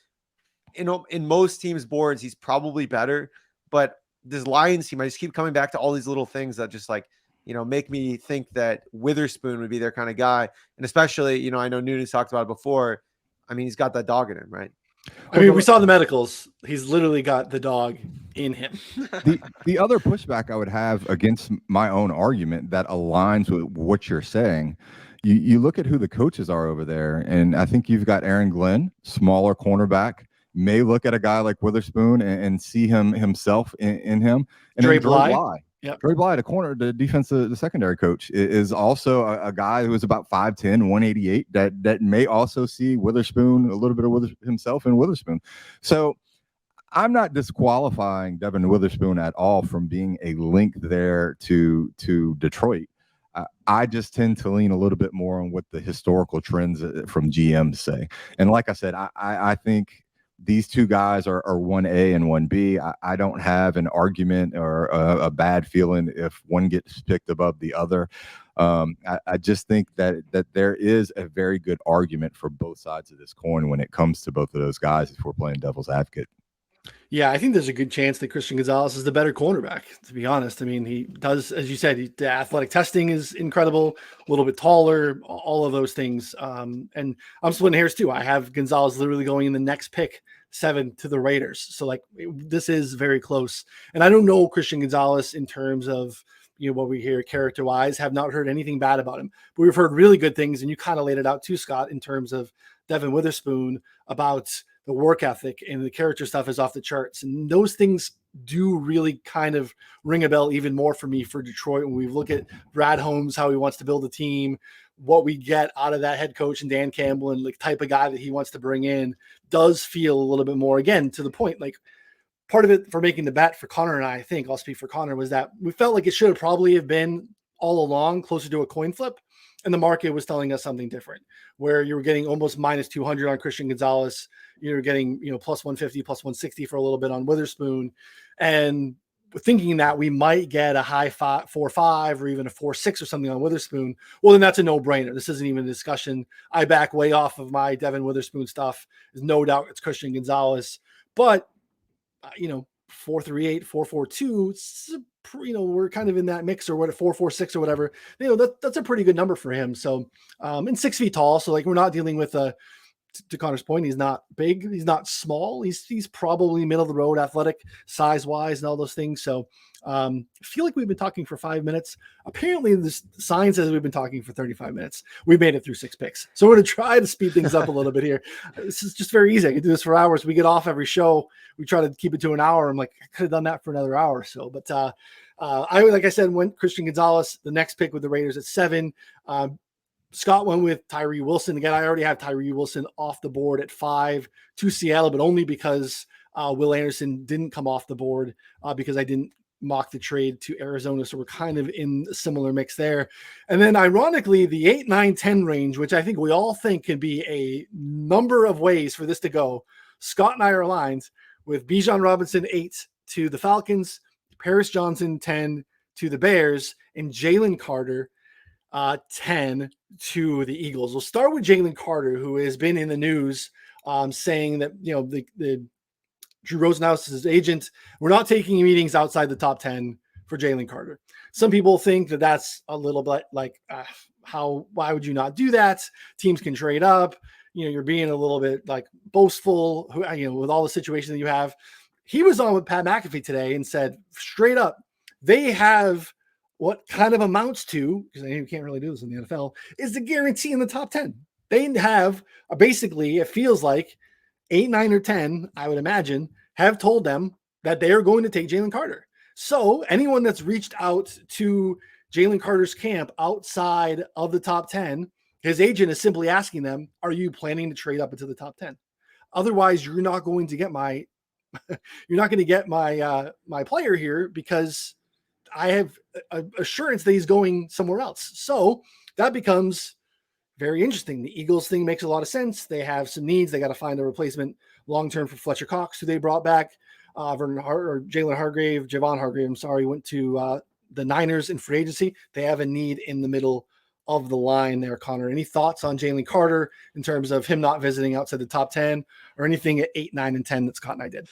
in most teams' boards, he's probably better. But this Lions team, I just keep coming back to all these little things that just like, make me think that Witherspoon would be their kind of guy. And especially, I know Noonan's talked about it before. I mean, he's got that dog in him, right? I mean, we saw the medicals. He's literally got the dog in him. The other pushback I would have against my own argument that aligns with what you're saying, you look at who the coaches are over there, and I think you've got Aaron Glenn, smaller cornerback, may look at a guy like Witherspoon and see himself in him. And Dre then Bly. Yep. Dre Bly, the secondary coach, is also a guy who is about 5'10", 188 that may also see Witherspoon, a little bit of himself in Witherspoon. So I'm not disqualifying Devin Witherspoon at all from being a link there to Detroit. I just tend to lean a little bit more on what the historical trends from GMs say. And like I said, I think these two guys are 1A and 1B. I don't have an argument or a bad feeling if one gets picked above the other. I just think that there is a very good argument for both sides of this coin when it comes to both of those guys if we're playing devil's advocate. Yeah, I think there's a good chance that Christian Gonzalez is the better cornerback, to be honest. I mean, he does, as you said, the athletic testing is incredible, a little bit taller, all of those things. And I'm splitting hairs too. I have Gonzalez literally going in the next pick 7 to the Raiders. So like this is very close. And I don't know Christian Gonzalez in terms of, what we hear character-wise, have not heard anything bad about him. But we've heard really good things, and you kind of laid it out too, Scott, in terms of Devin Witherspoon about the work ethic and the character stuff is off the charts. And those things do really kind of ring a bell even more for me for Detroit. When we look at Brad Holmes, how he wants to build a team, what we get out of that head coach and Dan Campbell and the type of guy that he wants to bring in does feel a little bit more, again, to the point, like part of it for making the bet for Connor and I think I'll speak for Connor, was that we felt like it should have probably have been all along closer to a coin flip. And the market was telling us something different, where you were getting almost minus 200 on Christian Gonzalez. You're getting, plus 150, plus 160 for a little bit on Witherspoon. And thinking that we might get a high 4.5 or even a 4.6 or something on Witherspoon. Well, then that's a no-brainer. This isn't even a discussion. I back way off of my Devin Witherspoon stuff. There's no doubt it's Christian Gonzalez. But, 4-3-8, 4-4-2. We're kind of in that mix, or what, 4-4-6 or whatever. That's a pretty good number for him. So, and 6 feet tall. So like, we're not dealing with to Connor's point, he's not big, he's not small, he's probably middle of the road, athletic, size wise, and all those things. So I feel like we've been talking for 5 minutes. Apparently the sign says we've been talking for 35 minutes. We made it through 6 picks, so we're going to try to speed things up a little bit here. This is just very easy. I can do this for hours. We get off every show, we try to keep it to an hour. I'm like, I could have done that for another hour or so, but like I said, went Christian Gonzalez, the next pick with the Raiders at 7. Scott went with Tyree Wilson. Again, I already have Tyree Wilson off the board at 5 to Seattle, but only because Will Anderson didn't come off the board because I didn't mock the trade to Arizona. So we're kind of in a similar mix there. And then ironically, the 8, 9, 10 range, which I think we all think can be a number of ways for this to go. Scott and I are aligned with Bijan Robinson 8 to the Falcons, Paris Johnson 10 to the Bears, and Jalen Carter 10 to the Eagles. We'll start with Jalen Carter, who has been in the news saying that, the Drew Rosenhaus's agent, we're not taking meetings outside the top 10 for Jalen Carter. Some people think that that's a little bit like, why would you not do that? Teams can trade up. You're being a little bit like boastful, with all the situation that you have. He was on with Pat McAfee today and said straight up, they have what kind of amounts to, because you can't really do this in the NFL, is the guarantee in the top 10. They have basically, it feels like 8, 9, or 10, I would imagine, have told them that they are going to take Jalen Carter. So anyone that's reached out to Jalen Carter's camp outside of the top 10, his agent is simply asking them, are you planning to trade up into the top 10? Otherwise, you're not going to get my my player here, because I have assurance that he's going somewhere else. So that becomes very interesting. The Eagles thing makes a lot of sense. They have some needs. They got to find a replacement long-term for Fletcher Cox, who they brought back. Javon Hargrave, went to the Niners in free agency. They have a need in the middle of the line there, Connor. Any thoughts on Jalen Carter in terms of him not visiting outside the top 10, or anything at 8, 9, and 10 that Scott and I did?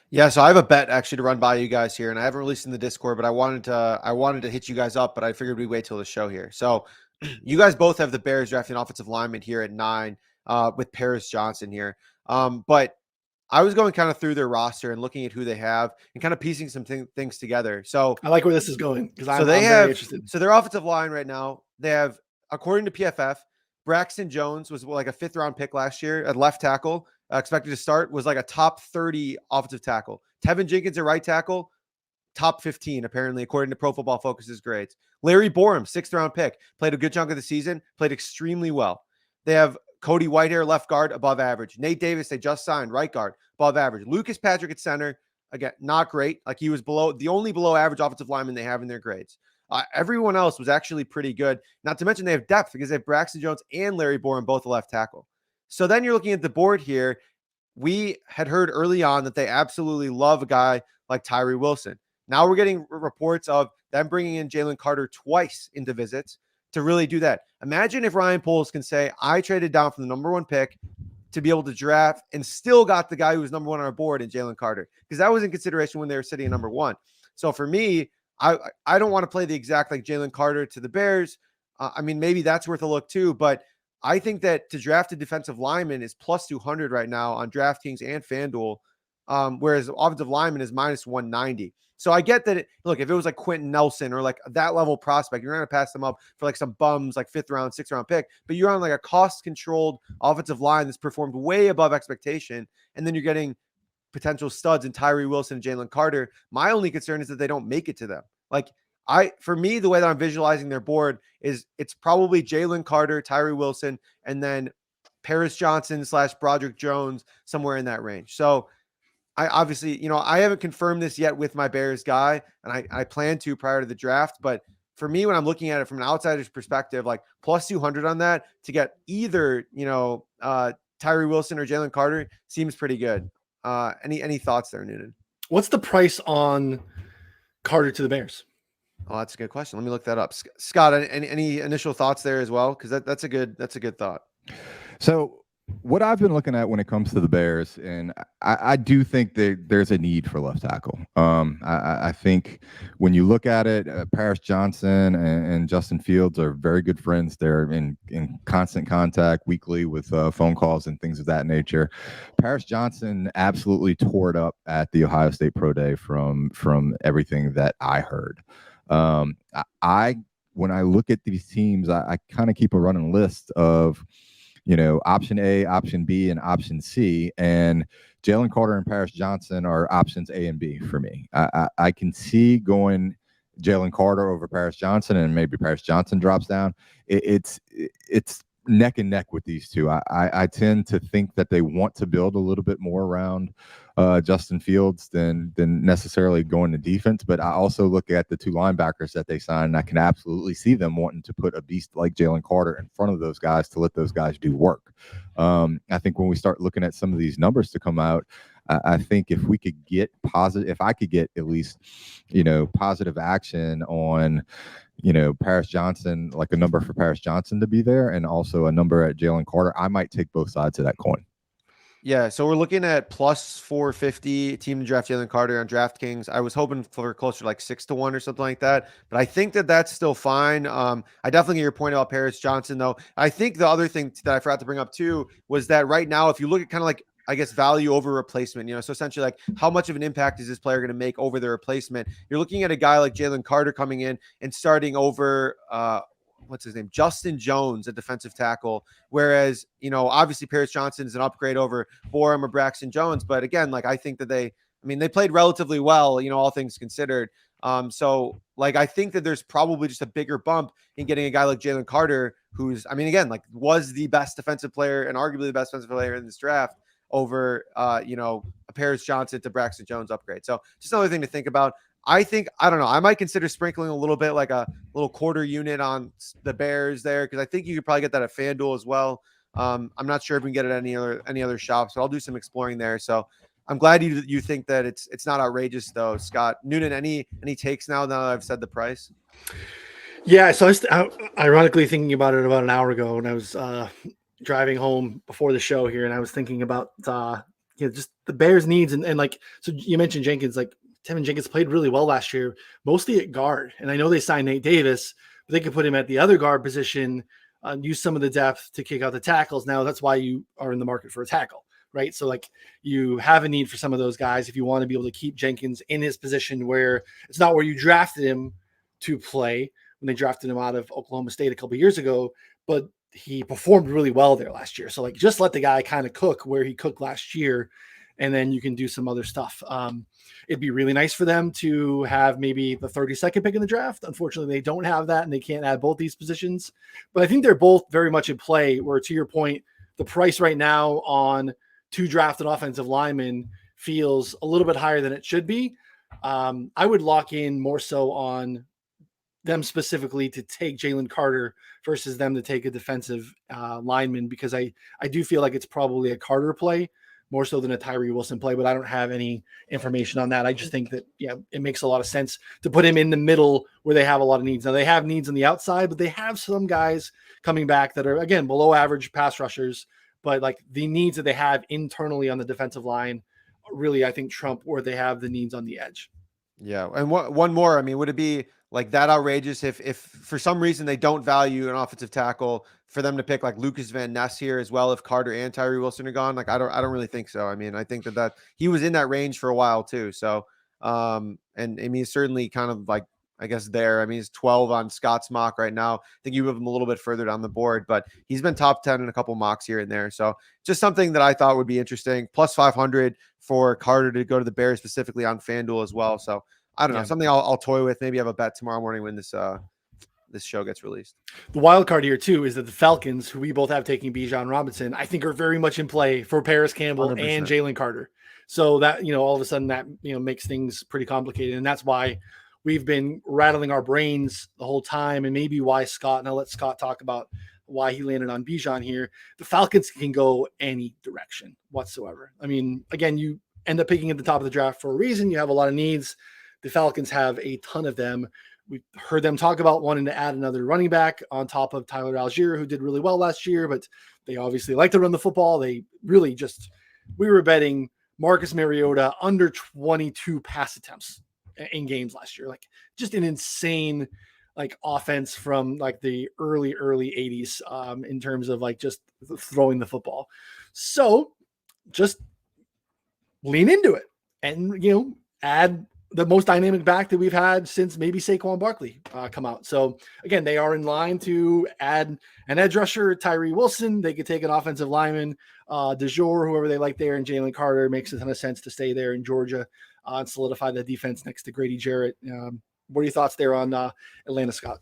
Yeah, so I have a bet actually to run by you guys here, and I haven't released in the Discord, but I wanted to hit you guys up, but I figured we'd wait till the show here. So you guys both have the Bears drafting offensive lineman here at 9 with Paris Johnson here. But I was going kind of through their roster and looking at who they have and kind of piecing some things together. So I like where this is going, because I'm very interested. So their offensive line right now, they have, according to PFF, Braxton Jones was like a 5th round pick last year at left tackle. Expected to start, was like a top 30 offensive tackle. Tevin Jenkins at right tackle, top 15, apparently, according to Pro Football Focus's grades. Larry Borum, 6th round pick, played a good chunk of the season, played extremely well. They have Cody Whitehair, left guard, above average. Nate Davis, they just signed, right guard, above average. Lucas Patrick at center, again, not great. Like, he was the only below average offensive lineman they have in their grades. Everyone else was actually pretty good. Not to mention they have depth, because they have Braxton Jones and Larry Borum, both a left tackle. So then you're looking at the board here. We had heard early on that they absolutely love a guy like Tyree Wilson. Now we're getting reports of them bringing in Jalen Carter twice into visits to really do that. Imagine if Ryan Poles can say, I traded down from the number 1 pick to be able to draft and still got the guy who was number 1 on our board in Jalen Carter, because that was in consideration when they were sitting at number 1. So for me, I don't want to play the exact like Jalen Carter to the Bears. I mean, maybe that's worth a look too, but I think that to draft a defensive lineman is plus 200 right now on DraftKings and FanDuel, whereas offensive lineman is minus 190. So I get that. Look, if it was like Quentin Nelson or like that level prospect, you're going to pass them up for like some bums, like 5th round, 6th round pick, but you're on like a cost controlled offensive line that's performed way above expectation. And then you're getting potential studs in Tyree Wilson and Jalen Carter. My only concern is that they don't make it to them. Like, for me, the way that I'm visualizing their board is it's probably Jalen Carter, Tyree Wilson, and then Paris Johnson / Broderick Jones, somewhere in that range. So I obviously, I haven't confirmed this yet with my Bears guy, and I plan to prior to the draft. But for me, when I'm looking at it from an outsider's perspective, like plus 200 on that to get either, Tyree Wilson or Jalen Carter seems pretty good. Any thoughts there, Noonan? What's the price on Carter to the Bears? Oh, that's a good question. Let me look that up. Scott, any initial thoughts there as well? Because that's a good thought. So What I've been looking at when it comes to the Bears, and I do think that there's a need for left tackle. I think when you look at it, Paris Johnson and Justin Fields are very good friends. They're in constant contact weekly with phone calls and things of that nature. Paris Johnson absolutely tore it up at the Ohio State Pro Day from everything that I heard. I when I look at these teams, I kind of keep a running list of, option A, option B, and option C. And Jalen Carter and Paris Johnson are options A and B for me. I can see going Jalen Carter over Paris Johnson, and maybe Paris Johnson drops down. It's neck and neck with these two. I tend to think that they want to build a little bit more around Justin Fields than necessarily going to defense. But I also look at the two linebackers that they signed, and I can absolutely see them wanting to put a beast like Jalen Carter in front of those guys to let those guys do work. I think when we start looking at some of these numbers to come out, I think if we could get positive, if I could get at least, positive action on, Paris Johnson, like a number for Paris Johnson to be there, and also a number at Jalen Carter, I might take both sides of that coin. Yeah, so we're looking at plus 450 team to draft Jalen Carter on DraftKings. I was hoping for closer to like 6-1 or something like that, but I think that that's still fine. I definitely get your point about Paris Johnson, though. I think the other thing that I forgot to bring up too was that right now, if you look at kind of like, I guess, value over replacement, so essentially like how much of an impact is this player going to make over the replacement? You're looking at a guy like Jalen Carter coming in and starting over what's his name? Justin Jones, a defensive tackle. Whereas, obviously Paris Johnson is an upgrade over Borum or Braxton Jones. But again, like I think that they played relatively well, all things considered. So like I think that there's probably just a bigger bump in getting a guy like Jalen Carter, who's, again, like was the best defensive player and arguably the best defensive player in this draft over a Paris Johnson to Braxton Jones upgrade. So just another thing to think about. I don't know. I might consider sprinkling a little bit, like a little quarter unit on the Bears there, because I think you could probably get that at FanDuel as well. I'm not sure if we can get it at any other shops, but I'll do some exploring there. So I'm glad you think that it's not outrageous though, Scott. Noonan, any takes now that I've said the price? Yeah, so I was ironically thinking about it about an hour ago when I was driving home before the show here, and I was thinking about just the Bears' needs and like, so you mentioned Jenkins, like Tevin Jenkins played really well last year, mostly at guard. And I know they signed Nate Davis, but they could put him at the other guard position, use some of the depth to kick out the tackles. Now that's why you are in the market for a tackle, right? So like you have a need for some of those guys if you want to be able to keep Jenkins in his position where it's not where you drafted him to play when they drafted him out of Oklahoma State a couple of years ago, but he performed really well there last year. So like just let the guy kind of cook where he cooked last year, and then you can do some other stuff. It'd be really nice for them to have maybe the 32nd pick in the draft. Unfortunately, they don't have that, and they can't add both these positions. But I think they're both very much in play, where to your point, the price right now on two drafted offensive linemen feels a little bit higher than it should be. I would lock in more so on them specifically to take Jalen Carter versus them to take a defensive lineman, because I do feel like it's probably a Carter play more so than a Tyree Wilson play, but I don't have any information on that. I just think that, it makes a lot of sense to put him in the middle where they have a lot of needs. Now they have needs on the outside, but they have some guys coming back that are, again, below average pass rushers, but like the needs that they have internally on the defensive line really, I think, trump where they have the needs on the edge. Yeah. And one more, would it be like that outrageous if for some reason they don't value an offensive tackle for them to pick like Lucas Van Ness here as well if Carter and Tyree Wilson are gone? Like I don't really think so. I think that he was in that range for a while too. So and he's certainly kind of like, I guess there. He's 12 on Scott's mock right now. I think you have him a little bit further down the board, but he's been top 10 in a couple mocks here and there. So just something that I thought would be interesting. Plus 500 for Carter to go to the Bears specifically on FanDuel as well. So I don't know, something I'll toy with. Maybe have a bet tomorrow morning when this show gets released. The wild card here too is that the Falcons, who we both have taking Bijan Robinson, I think are very much in play for Paris Campbell 100%. and Jalen Carter. So that, all of a sudden that, makes things pretty complicated. And that's why we've been rattling our brains the whole time, and maybe why Scott, and I'll let Scott talk about why he landed on Bijan here. The Falcons can go any direction whatsoever. Again, you end up picking at the top of the draft for a reason. You have a lot of needs. The Falcons have a ton of them. we heard them talk about wanting to add another running back on top of Tyler Algier, who did really well last year, but they obviously like to run the football. They really we were betting Marcus Mariota under 22 pass attempts in games last year. Like just an insane like offense from like the early 80s in terms of like just throwing the football. So just lean into it and, add the most dynamic back that we've had since maybe Saquon Barkley come out. So again, they are in line to add an edge rusher, Tyree Wilson. They could take an offensive lineman, DeJour, whoever they like there, and Jalen Carter. Makes a ton of sense to stay there in Georgia and solidify the defense next to Grady Jarrett. What are your thoughts there on Atlanta, Scott?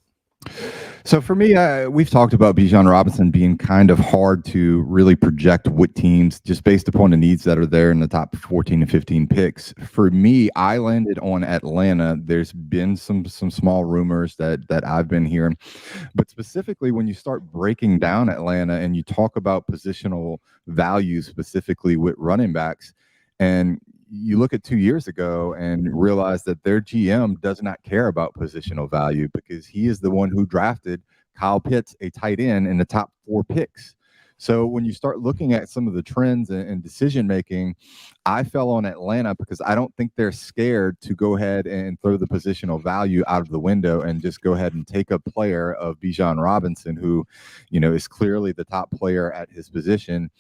So for me, we've talked about Bijan Robinson being kind of hard to really project what teams, just based upon the needs that are there in the top 14 and 15 picks. For me, I landed on Atlanta. There's been some small rumors that I've been hearing, but specifically when you start breaking down Atlanta and you talk about positional value, specifically with running backs, and you look at 2 years ago and realize that their GM does not care about positional value because he is the one who drafted Kyle Pitts, a tight end, in the top 4 picks. So when you start looking at some of the trends and decision making, I fell on Atlanta because I don't think they're scared to go ahead and throw the positional value out of the window and just go ahead and take a player of Bijan Robinson, who, is clearly the top player at his position.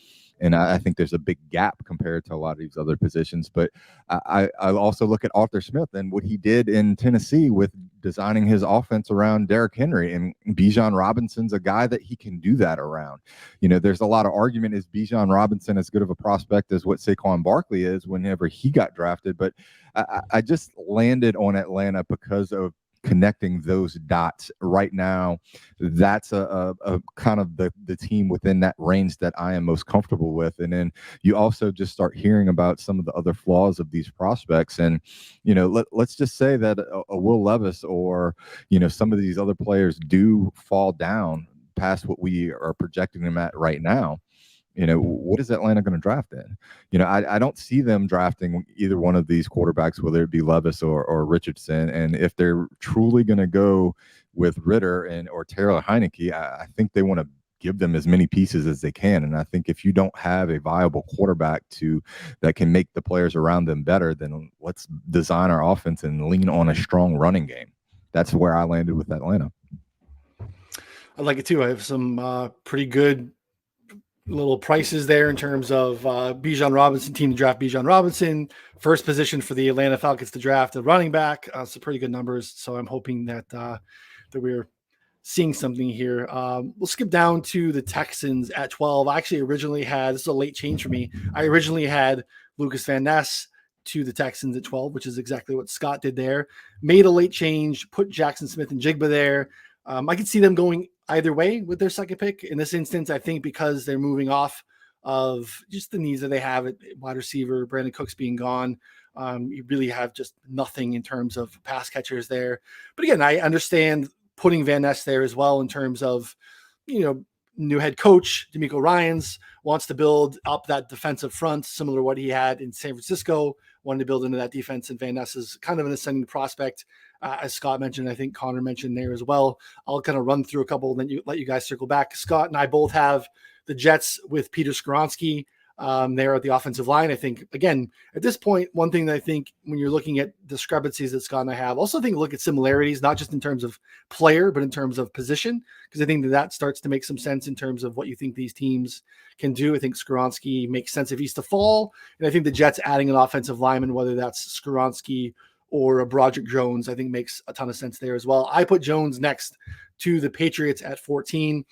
And I think there's a big gap compared to a lot of these other positions. But I also look at Arthur Smith and what he did in Tennessee with designing his offense around Derrick Henry. And Bijan Robinson's a guy that he can do that around. There's a lot of argument, is Bijan Robinson as good of a prospect as what Saquon Barkley is whenever he got drafted? But I just landed on Atlanta because of connecting those dots right now. That's a kind of the team within that range that I am most comfortable with. And then you also just start hearing about some of the other flaws of these prospects. And, let's just say that a Will Levis or, some of these other players do fall down past what we are projecting them at right now. What is Atlanta going to draft in? I don't see them drafting either one of these quarterbacks, whether it be Levis or Richardson. And if they're truly going to go with Ritter or Taylor Heineke, I think they want to give them as many pieces as they can. And I think if you don't have a viable quarterback that can make the players around them better, then let's design our offense and lean on a strong running game. That's where I landed with Atlanta. I like it too. I have some pretty good little prices there in terms of Bijan Robinson, team to draft Bijan Robinson, first position for the Atlanta Falcons to draft a running back. Some pretty good numbers. So I'm hoping that we're seeing something here. We'll skip down to the Texans at 12. I actually originally had, this is a late change for me. I originally had Lucas Van Ness to the Texans at 12, which is exactly what Scott did there. Made a late change, put Jaxon-Smith and Njigba there. I could see them going either way with their second pick. In this instance, I think because they're moving off of just the needs that they have at wide receiver, Brandon Cooks being gone, you really have just nothing in terms of pass catchers there. But again, I understand putting Van Ness there as well in terms of, new head coach, DeMeco Ryans wants to build up that defensive front, similar to what he had in San Francisco, wanted to build into that defense, and Van Ness is kind of an ascending prospect. As Scott mentioned, I think Connor mentioned there as well. I'll kind of run through a couple and then let you guys circle back. Scott and I both have the Jets with Peter Skoronski there at the offensive line. I think, again, at this point, one thing that I think when you're looking at discrepancies that Scott and I have, also think look at similarities, not just in terms of player, but in terms of position, because I think that starts to make some sense in terms of what you think these teams can do. I think Skoronski makes sense if he's to fall, and I think the Jets adding an offensive lineman, whether that's Skoronski or a Broderick Jones, I think makes a ton of sense there as well. I put Jones next to the Patriots at 14.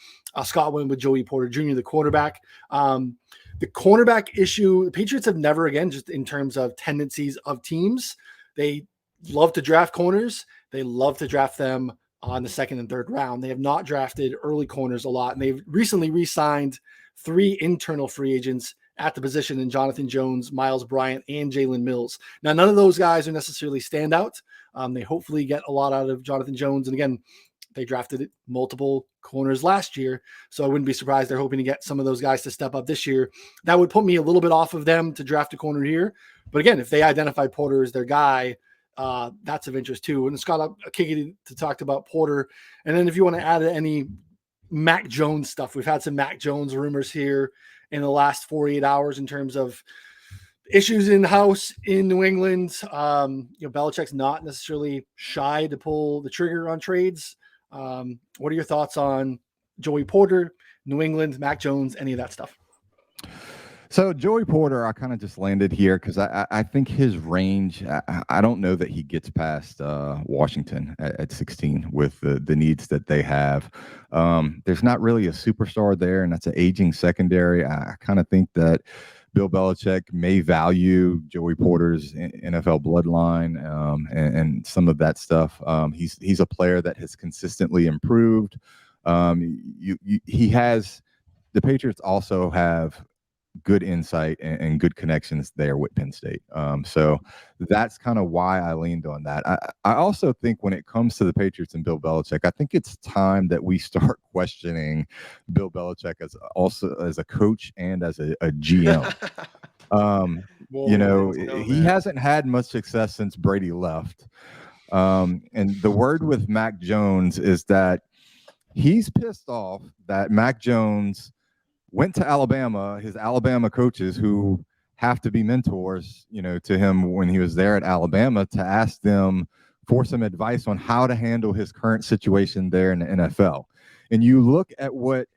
Scott went with Joey Porter Jr., the quarterback. The cornerback issue, the Patriots have never, again, just in terms of tendencies of teams, they love to draft corners. They love to draft them on the second and third round. They have not drafted early corners a lot, and they've recently re-signed 3 internal free agents at the position in Jonathan Jones, Myles Bryant, and Jalen Mills. Now, none of those guys are necessarily standout. They hopefully get a lot out of Jonathan Jones. And again, they drafted multiple corners last year, so I wouldn't be surprised they're hoping to get some of those guys to step up this year. That would put me a little bit off of them to draft a corner here. But again, if they identify Porter as their guy, that's of interest too. And Scott, I'll kick it to talk about Porter. And then if you want to add any Mac Jones stuff, we've had some Mac Jones rumors here in the last 48 hours in terms of issues in the house in New England. Belichick's not necessarily shy to pull the trigger on trades. What are your thoughts on Joey Porter, New England, Mac Jones, any of that stuff? So Joey Porter, I kind of just landed here because I think his range, I don't know that he gets past Washington at 16 with the needs that they have. There's not really a superstar there, and that's an aging secondary. I kind of think that Bill Belichick may value Joey Porter's NFL bloodline and some of that stuff. He's a player that has consistently improved. He has the Patriots also have good insight and good connections there with Penn State. So that's kind of why I leaned on that. I also think when it comes to the Patriots and Bill Belichick, I think it's time that we start questioning Bill Belichick as a coach and as a GM. He hasn't had much success since Brady left. And the word with Mac Jones is that he's pissed off that Mac Jones went to Alabama, his Alabama coaches who have to be mentors, to him when he was there at Alabama, to ask them for some advice on how to handle his current situation there in the NFL. And you look at what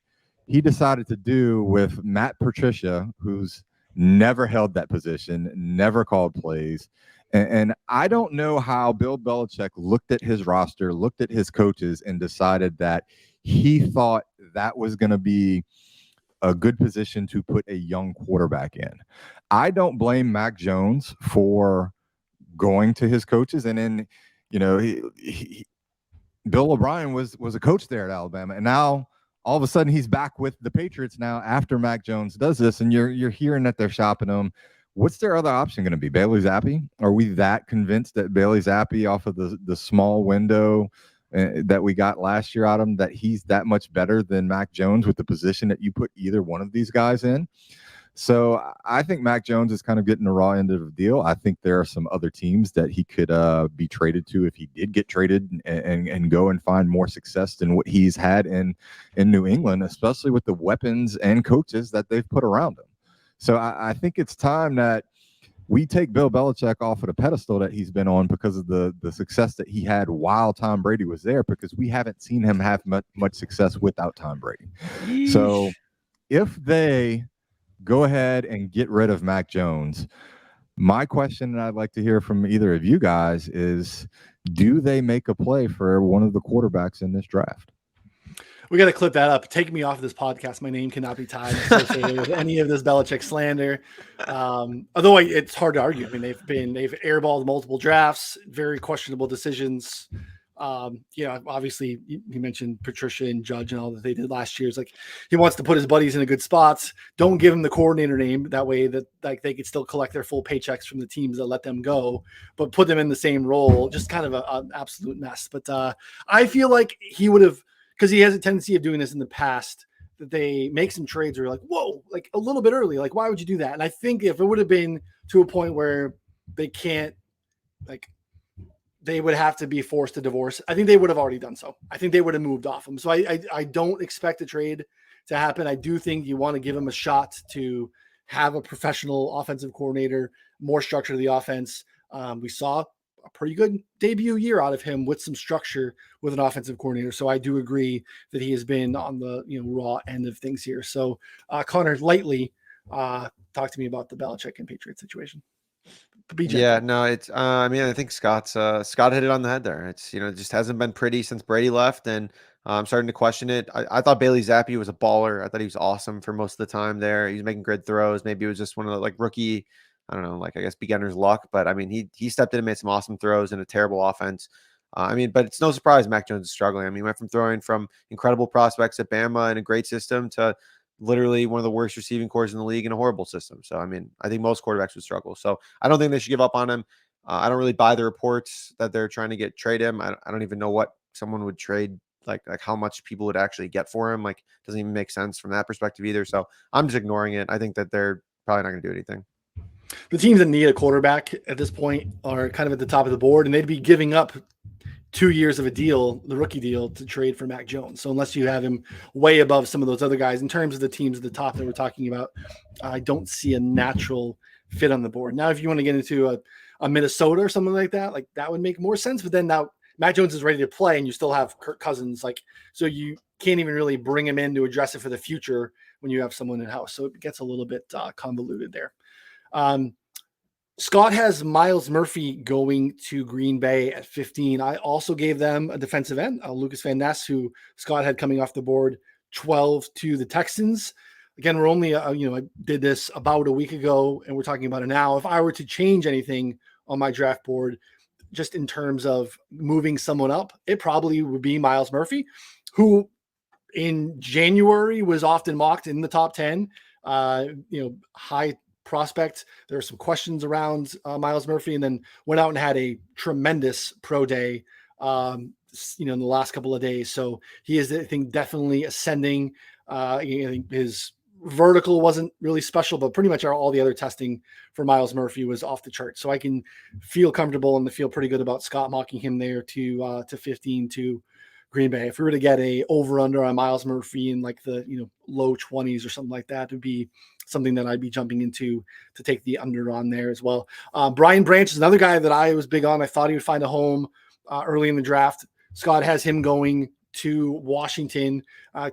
he decided to do with Matt Patricia, who's never held that position, never called plays. And I don't know how Bill Belichick looked at his roster, looked at his coaches, and decided that he thought that was going to be a good position to put a young quarterback in. I don't blame Mac Jones for going to his coaches. And then, Bill O'Brien was a coach there at Alabama. And now all of a sudden he's back with the Patriots now after Mac Jones does this. And you're hearing that they're shopping him. What's their other option going to be? Bailey Zappi? Are we that convinced that Bailey Zappi, off of the small window that we got last year out of him, that he's that much better than Mac Jones with the position that you put either one of these guys in? So I think Mac Jones is kind of getting the raw end of the deal. I think there are some other teams that he could be traded to if he did get traded and go and find more success than what he's had in New England, especially with the weapons and coaches that they've put around him. So I think it's time that we take Bill Belichick off of the pedestal that he's been on because of the success that he had while Tom Brady was there, because we haven't seen him have much success without Tom Brady. Yeesh. So if they go ahead and get rid of Mac Jones, my question that I'd like to hear from either of you guys is, do they make a play for one of the quarterbacks in this draft? We got to clip that up. Take me off of this podcast. My name cannot be tied associated with any of this Belichick slander. Although it's hard to argue. I mean, they've airballed multiple drafts, very questionable decisions. Obviously you mentioned Patricia and Judge and all that they did last year. It's like he wants to put his buddies in a good spots. Don't give him the coordinator name. That way that like they could still collect their full paychecks from the teams that let them go, but put them in the same role. Just kind of an absolute mess. But I feel like he would have, because he has a tendency of doing this in the past, that they make some trades where you're like, whoa, like a little bit early. Like, why would you do that? And I think if it would have been to a point where they can't, like, they would have to be forced to divorce, I think they would have already done so. I think they would have moved off him. So I don't expect a trade to happen. I do think you want to give him a shot to have a professional offensive coordinator, more structure to the offense. We saw a pretty good debut year out of him with some structure with an offensive coordinator. So I do agree that he has been on the raw end of things here. So Connor, lightly talk to me about the Belichick and Patriots situation. Yeah, no, it's I think Scott hit it on the head there. It's it just hasn't been pretty since Brady left, and I'm starting to question it. I thought Bailey Zappi was a baller. I thought he was awesome for most of the time there. He was making good throws. Maybe it was just one of the rookie, I don't know, I guess beginner's luck. But I mean, he stepped in and made some awesome throws in a terrible offense. But it's no surprise Mac Jones is struggling. I mean, he went from throwing from incredible prospects at Bama and a great system to literally one of the worst receiving corps in the league in a horrible system. So, I mean, I think most quarterbacks would struggle. So I don't think they should give up on him. I don't really buy the reports that they're trying to trade him. I don't even know what someone would trade, like how much people would actually get for him. Like, doesn't even make sense from that perspective either. So I'm just ignoring it. I think that they're probably not going to do anything. The teams that need a quarterback at this point are kind of at the top of the board, and they'd be giving up 2 years of a deal, the rookie deal, to trade for Mac Jones. So unless you have him way above some of those other guys, in terms of the teams at the top that we're talking about, I don't see a natural fit on the board. Now, if you want to get into a Minnesota or something like that would make more sense. But then now Mac Jones is ready to play, and you still have Kirk Cousins, so you can't even really bring him in to address it for the future when you have someone in house. So it gets a little bit convoluted there. Scott has Myles Murphy going to Green Bay at 15. I also gave them a defensive end, Lucas Van Ness, who Scott had coming off the board, 12 to the Texans. Again, we're only, I did this about a week ago, and we're talking about it now. If I were to change anything on my draft board, just in terms of moving someone up, it probably would be Myles Murphy, who in January was often mocked in the top 10, high prospect. There are some questions around Myles Murphy, and then went out and had a tremendous pro day, in the last couple of days. So he is, I think, definitely ascending. His vertical wasn't really special, but pretty much all the other testing for Myles Murphy was off the chart. So I can feel comfortable and feel pretty good about Scott mocking him there to 15 to Green Bay. If we were to get a over under on Myles Murphy in like the low 20s or something like that, it would be something that I'd be jumping into to take the under on there as well. Brian Branch is another guy that I was big on. I thought he would find a home early in the draft. Scott has him going to Washington.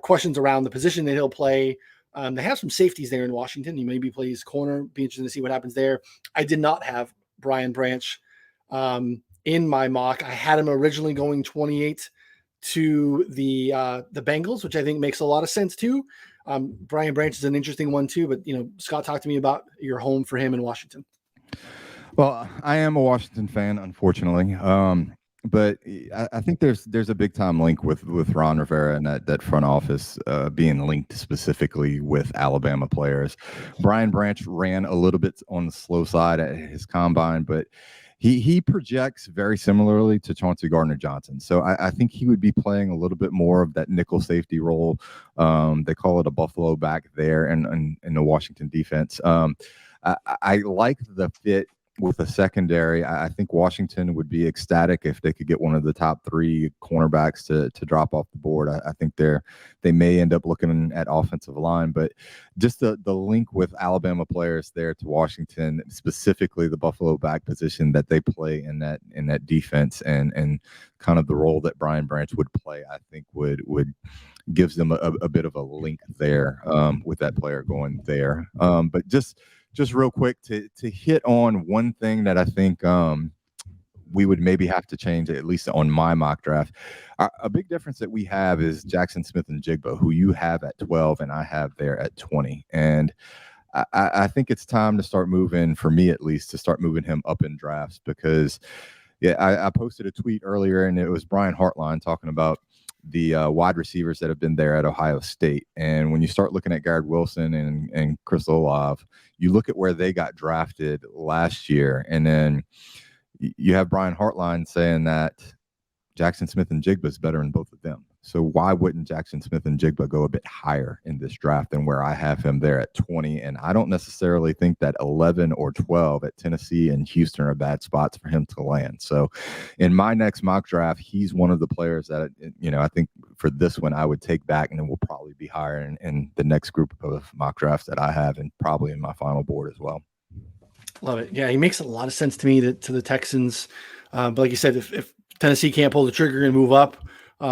Questions around the position that he'll play. They have some safeties there in Washington. He maybe plays corner. Be interesting to see what happens there. I did not have Brian Branch in my mock. I had him originally going 28 to the Bengals, which I think makes a lot of sense too. Brian Branch is an interesting one too, but Scott, talk to me about your home for him in Washington. Well, I am a Washington fan, unfortunately. But I think there's a big time link with Ron Rivera and that front office being linked specifically with Alabama players. Brian Branch ran a little bit on the slow side at his combine, but he projects very similarly to Chauncey Gardner-Johnson. So I think he would be playing a little bit more of that nickel safety role. They call it a Buffalo back there in the Washington defense. I like the fit with the secondary. I think Washington would be ecstatic if they could get one of the top 3 cornerbacks to drop off the board. I think they may end up looking at offensive line, but just the link with Alabama players there to Washington, specifically the Buffalo back position that they play in that defense, and kind of the role that Brian Branch would play, I think would gives them a bit of a link there with that player going there. But just real quick to hit on one thing that I think we would maybe have to change, at least on my mock draft. A big difference that we have is Jaxon-Smith and Njigba, who you have at 12 and I have there at 20. And I think it's time to start moving, for me at least, to start moving him up in drafts, because I posted a tweet earlier, and it was Brian Hartline talking about the wide receivers that have been there at Ohio State. And when you start looking at Garrett Wilson and Chris Olave, you look at where they got drafted last year, and then you have Brian Hartline saying that Jaxon-Smith and Njigba is better than both of them. So why wouldn't Jaxon-Smith and Njigba go a bit higher in this draft than where I have him there at 20? And I don't necessarily think that 11 or 12 at Tennessee and Houston are bad spots for him to land. So in my next mock draft, he's one of the players that, I think for this one I would take back, and then we'll probably be higher in the next group of mock drafts that I have, and probably in my final board as well. Love it. Yeah, he makes a lot of sense to me to the Texans. But like you said, if Tennessee can't pull the trigger and move up,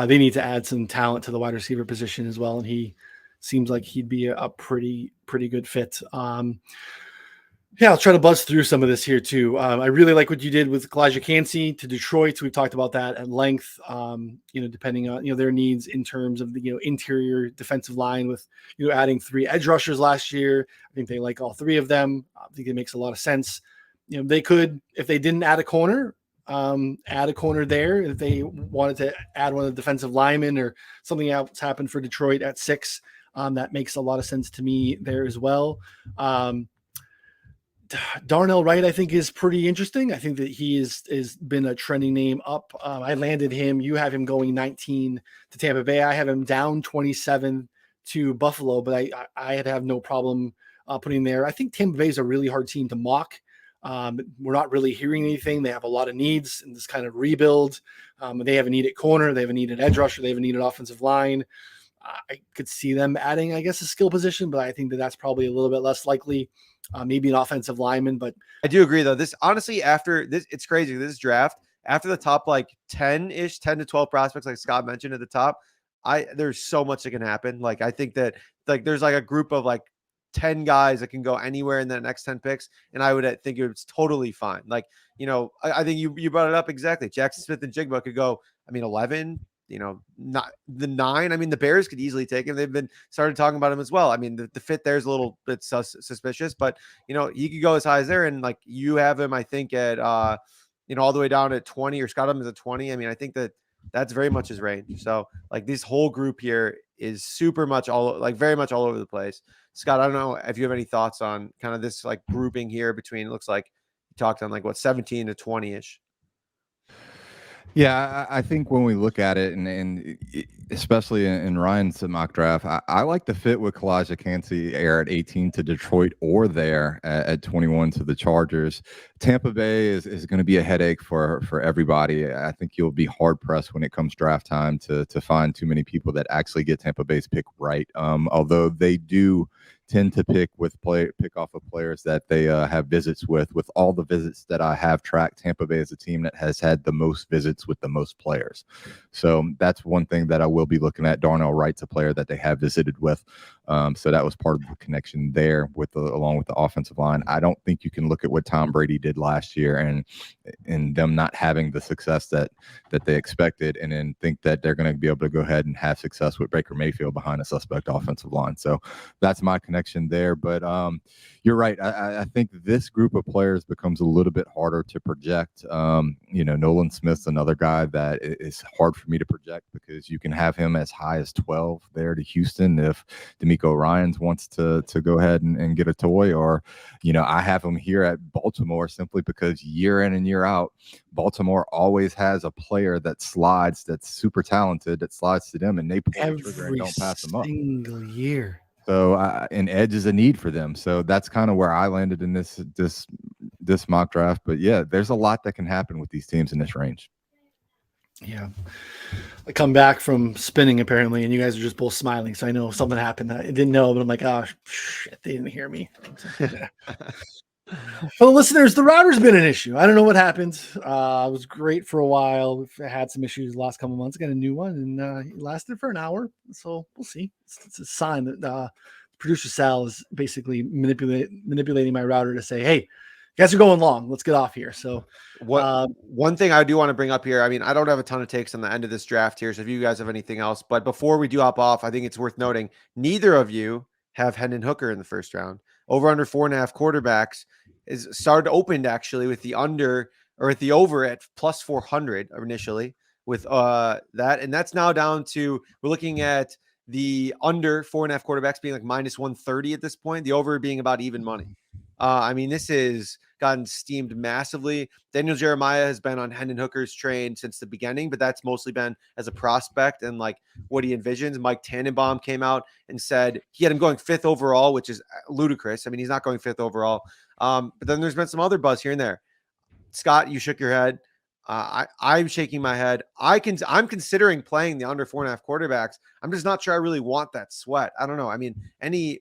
they need to add some talent to the wide receiver position as well. And he seems like he'd be a pretty good fit. I'll try to buzz through some of this here too. I really like what you did with Elijah Cansey to Detroit. We've talked about that at length, depending on, their needs in terms of the, interior defensive line with, adding 3 edge rushers last year. I think they like all 3 of them. I think it makes a lot of sense. They could, if they didn't add a corner there, if they wanted to add one of the defensive linemen or something else happened for Detroit at 6. That makes a lot of sense to me there as well. Darnell Wright, I think, is pretty interesting. I think that he is been a trending name up. I landed him. You have him going 19 to Tampa Bay. I have him down 27 to Buffalo, but I'd have no problem putting there. I think Tampa Bay is a really hard team to mock. We're not really hearing anything. They have a lot of needs in this kind of rebuild. They have a need at corner. They have a need at edge rusher. They have a need at offensive line. I could see them adding, I guess, a skill position, but I think that's probably a little bit less likely. Maybe an offensive lineman, but I do agree though. This honestly, after this, it's crazy. This draft, after the top like 10-ish, 10 to 12 prospects, like Scott mentioned at the top, there's so much that can happen. Like I think that like there's like a group of like 10 guys that can go anywhere in the next 10 picks, and I would think it's totally fine. Like, I think you brought it up exactly. Jaxon-Smith and Njigba could go, 11, not the 9. I mean, the Bears could easily take him. They've been started talking about him as well. I mean, the fit there is a little bit suspicious, but he could go as high as there. And like you have him, I think at all the way down at 20, or Scott him as a 20. I mean, I think that's very much his range. So like this whole group here is very much all over the place. Scott, I don't know if you have any thoughts on kind of this like grouping here between, it looks like you talked on like what, 17 to 20-ish. Yeah, I think when we look at it, and especially in Ryan's mock draft, I like the fit with Kalijah Kancey at 18 to Detroit, or there at 21 to the Chargers. Tampa Bay is going to be a headache for everybody. I think you'll be hard pressed when it comes draft time to find too many people that actually get Tampa Bay's pick right. Although they do tend to pick off of players that they have visits with. With all the visits that I have tracked, Tampa Bay is a team that has had the most visits with the most players. So that's one thing that I will be looking at. Darnell Wright's a player that they have visited with. So that was part of the connection there along with the offensive line. I don't think you can look at what Tom Brady did last year and them not having the success that they expected, and then think that they're going to be able to go ahead and have success with Baker Mayfield behind a suspect offensive line. So that's my connection there. But you're right. I think this group of players becomes a little bit harder to project. Nolan Smith's another guy that is hard for me to project, because you can have him as high as 12 there to Houston if D'Amico Ryans wants to go ahead and get a toy, or I have him here at Baltimore simply because year in and year out, Baltimore always has a player that slides, that's super talented, that slides to them, and they pull the trigger and don't pass them up. Every single year. So an edge is a need for them. So that's kind of where I landed in this mock draft. But yeah, there's a lot that can happen with these teams in this range. Yeah. I come back from spinning apparently, and you guys are just both smiling. So I know something happened. I didn't know, but I'm like, oh shit, they didn't hear me. Well, listeners, the router's been an issue. I don't know what happened. It was great for a while. We've had some issues the last couple of months. Got a new one, and it lasted for an hour. So we'll see. It's a sign that producer Sal is basically manipulating my router to say, hey, you guys are going long. Let's get off here. So one thing I do want to bring up here, I mean, I don't have a ton of takes on the end of this draft here, so if you guys have anything else, but before we do hop off, I think it's worth noting, neither of you have Hendon Hooker in the first round. Over under 4.5 quarterbacks is opened actually with the under, or at the over at plus 400 initially with that. And that's now down to, we're looking at the under 4.5 quarterbacks being like minus 130 at this point, the over being about even money. I mean, this has gotten steamed massively. Daniel Jeremiah has been on Hendon Hooker's train since the beginning, but that's mostly been as a prospect and like what he envisions. Mike Tannenbaum came out and said he had him going 5th overall, which is ludicrous. I mean, he's not going 5th overall. But then there's been some other buzz here and there. Scott, you shook your head. I'm shaking my head. I'm considering playing the under 4.5 quarterbacks. I'm just not sure I really want that sweat. I don't know. I mean, any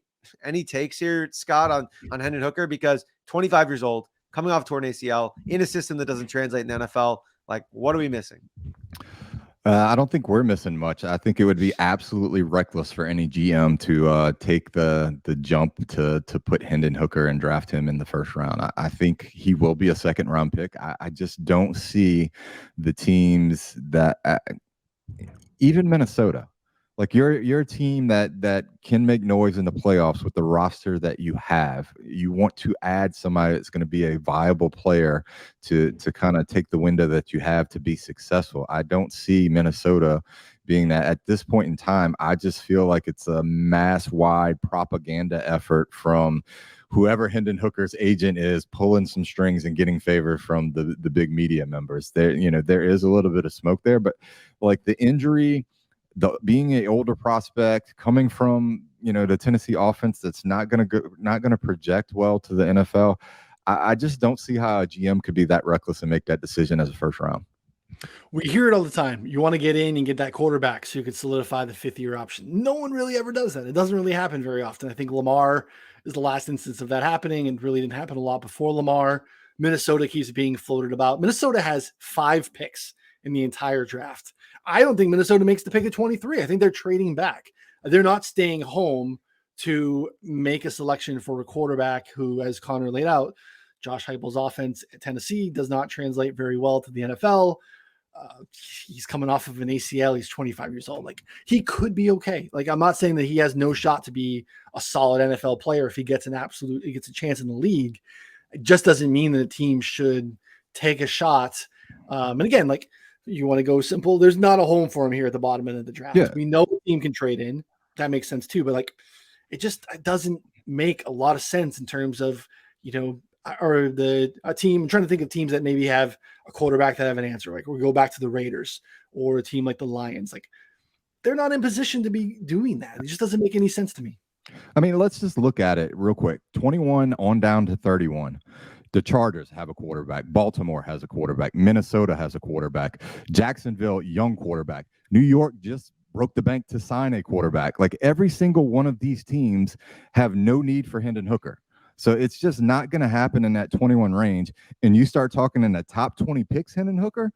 takes here, Scott, on Hendon Hooker? Because 25 years old, coming off torn ACL, in a system that doesn't translate in the NFL, like, what are we missing? I don't think we're missing much. I think it would be absolutely reckless for any GM to take the jump to put Hendon Hooker and draft him in the first round. I think he will be a second round pick. I just don't see the teams that even Minnesota. Like you're a team that can make noise in the playoffs with the roster that you have. You want to add somebody that's going to be a viable player to kind of take the window that you have to be successful. I don't see Minnesota being that at this point in time. I just feel like it's a mass-wide propaganda effort from whoever Hendon Hooker's agent is, pulling some strings and getting favor from the big media members. There is a little bit of smoke there, but like the injury being an older prospect coming from, the Tennessee offense that's not going to project well to the NFL. I just don't see how a GM could be that reckless and make that decision as a first round. We hear it all the time. You want to get in and get that quarterback so you could solidify the 5th-year option. No one really ever does that. It doesn't really happen very often. I think Lamar is the last instance of that happening, and really didn't happen a lot before Lamar. Minnesota keeps being floated about. Minnesota has 5 picks in the entire draft. I don't think Minnesota makes the pick at 23. I think they're trading back. They're not staying home to make a selection for a quarterback who, as Connor laid out, Josh Heupel's offense at Tennessee does not translate very well to the NFL. He's coming off of an ACL. He's 25 years old. Like, he could be okay. Like, I'm not saying that he has no shot to be a solid NFL player if he gets a chance in the league. It just doesn't mean that a team should take a shot. And again, like, you want to go simple, there's not a home for him here at the bottom end of the draft. Yeah. We know the team can trade in. That makes sense too. But like, it doesn't make a lot of sense in terms of, or a team. I'm trying to think of teams that maybe have a quarterback that have an answer. Like, we go back to the Raiders or a team like the Lions. Like, they're not in position to be doing that. It just doesn't make any sense to me. I mean, let's just look at it real quick. 21 on down to 31. The Chargers have a quarterback. Baltimore has a quarterback. Minnesota has a quarterback. Jacksonville, young quarterback. New York just broke the bank to sign a quarterback. Like, every single one of these teams have no need for Hendon Hooker. So it's just not going to happen in that 21 range. And you start talking in the top 20 picks, Hendon Hooker,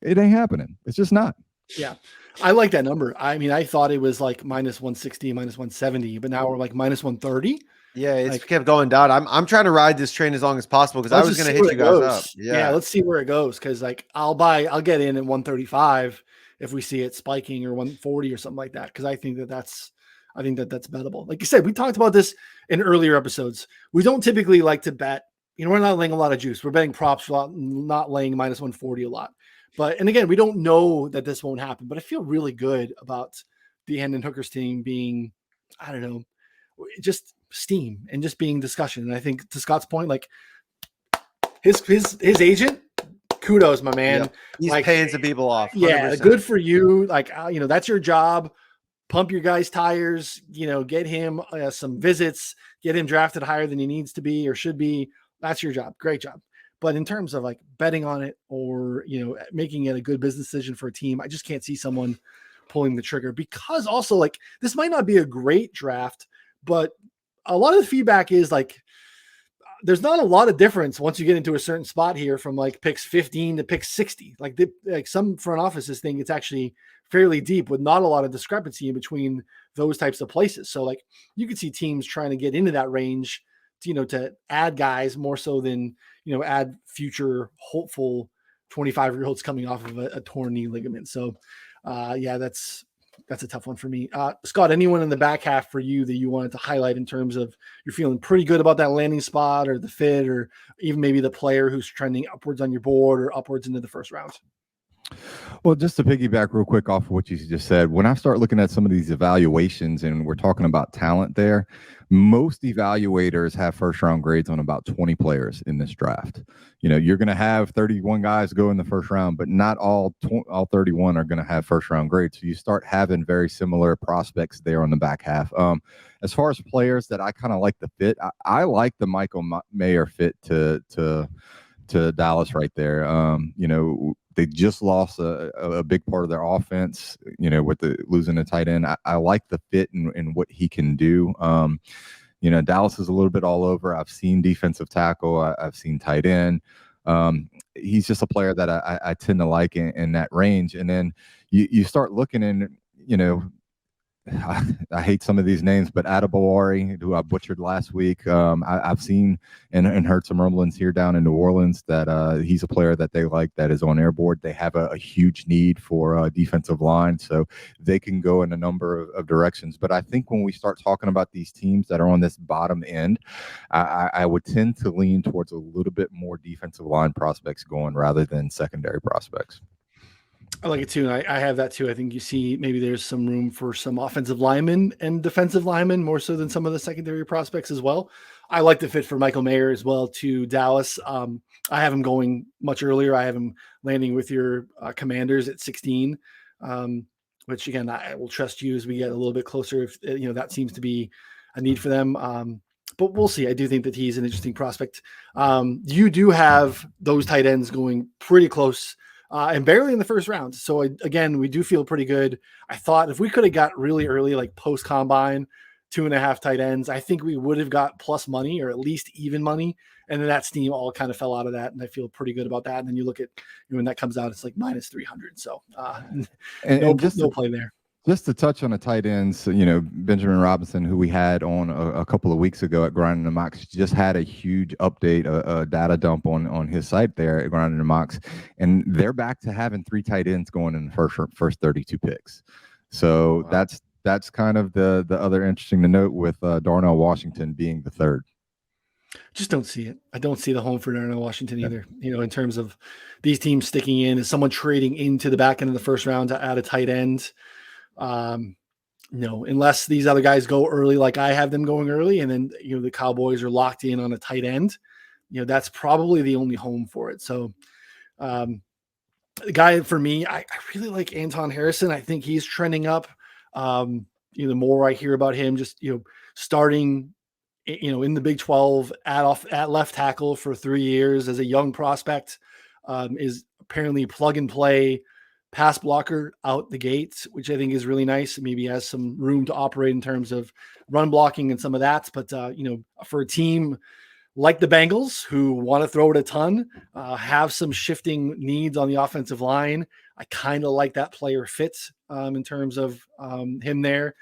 it ain't happening. It's just not. Yeah. I like that number. I mean, I thought it was like minus 160, minus 170, but now we're like minus 130. Yeah, it's kept going down. I'm trying to ride this train as long as possible because I was going to hit you guys up. Yeah, let's see where it goes, because like I'll get in at 135 if we see it spiking, or 140 or something like that, because I think that's bettable. Like you said, we talked about this in earlier episodes. We don't typically like to bet. We're not laying a lot of juice. We're betting props a lot, not laying minus 140 a lot. And again, we don't know that this won't happen, but I feel really good about the Hendon Hooker's team being, I don't know, just steam and just being discussion. And I think, to Scott's point, like his agent, kudos, my man. Yeah, he's like, paying some people off. 100%. Yeah, good for you. Like, that's your job. Pump your guys' tires, get him some visits, get him drafted higher than he needs to be or should be. That's your job. Great job. But in terms of like betting on it or, making it a good business decision for a team, I just can't see someone pulling the trigger, because also, like, this might not be a great draft, but a lot of the feedback is like, there's not a lot of difference once you get into a certain spot here from like picks 15 to picks 60. Like some front offices think it's actually fairly deep with not a lot of discrepancy in between those types of places. So like, you could see teams trying to get into that range, to add guys more so than, add future hopeful 25-year-olds coming off of a torn knee ligament. So yeah, that's a tough one for me. Scott, anyone in the back half for you that you wanted to highlight in terms of you're feeling pretty good about that landing spot or the fit, or even maybe the player who's trending upwards on your board or upwards into the first round? Well, just to piggyback real quick off of what you just said, when I start looking at some of these evaluations and we're talking about talent there, most evaluators have first round grades on about 20 players in this draft. You're going to have 31 guys go in the first round, but not all 31 are going to have first round grades. So you start having very similar prospects there on the back half. As far as players that I kind of like the fit, I like the Michael Mayer fit to Dallas right there. They just lost a big part of their offense, with losing the tight end. I like the fit and what he can do. Dallas is a little bit all over. I've seen defensive tackle. I've seen tight end. He's just a player that I tend to like in that range. And then you start looking and, I hate some of these names, but Adebawari, who I butchered last week, I've seen and heard some rumblings here down in New Orleans that he's a player that they like that is on their board. They have a huge need for defensive line, so they can go in a number of directions. But I think when we start talking about these teams that are on this bottom end, I would tend to lean towards a little bit more defensive line prospects going rather than secondary prospects. I like it too. And I have that too. I think you see maybe there's some room for some offensive linemen and defensive linemen more so than some of the secondary prospects as well. I like the fit for Michael Mayer as well to Dallas. I have him going much earlier. I have him landing with your Commanders at 16. which again, I will trust you as we get a little bit closer. If that seems to be a need for them. But we'll see. I do think that he's an interesting prospect. You do have those tight ends going pretty close and barely in the first round. So again, we do feel pretty good. I thought if we could have got really early, like post combine, 2.5 tight ends, I think we would have got plus money or at least even money. And then that steam all kind of fell out of that. And I feel pretty good about that. And then you look at when that comes out, it's like minus 300. So no play there. Just to touch on the tight ends, Benjamin Robinson, who we had on a couple of weeks ago at Grinding the Mocks, just had a huge update, a data dump on his site there at Grinding the Mocks, and they're back to having 3 tight ends going in the first 32 picks. So wow. That's kind of the other interesting to note with Darnell Washington being the 3rd. Just don't see it. I don't see the home for Darnell Washington either. In terms of these teams sticking in, is someone trading into the back end of the first round to add a tight end. No, unless these other guys go early, like I have them going early, and then the Cowboys are locked in on a tight end. That's probably the only home for it. So, the guy for me, I really like Anton Harrison. I think he's trending up. The more I hear about him, just starting, in the Big 12 at left tackle for 3 years as a young prospect, is apparently plug and play pass blocker out the gates, which I think is really nice. Maybe has some room to operate in terms of run blocking and some of that. But, for a team like the Bengals who want to throw it a ton, have some shifting needs on the offensive line, I kind of like that player fit in terms of him there.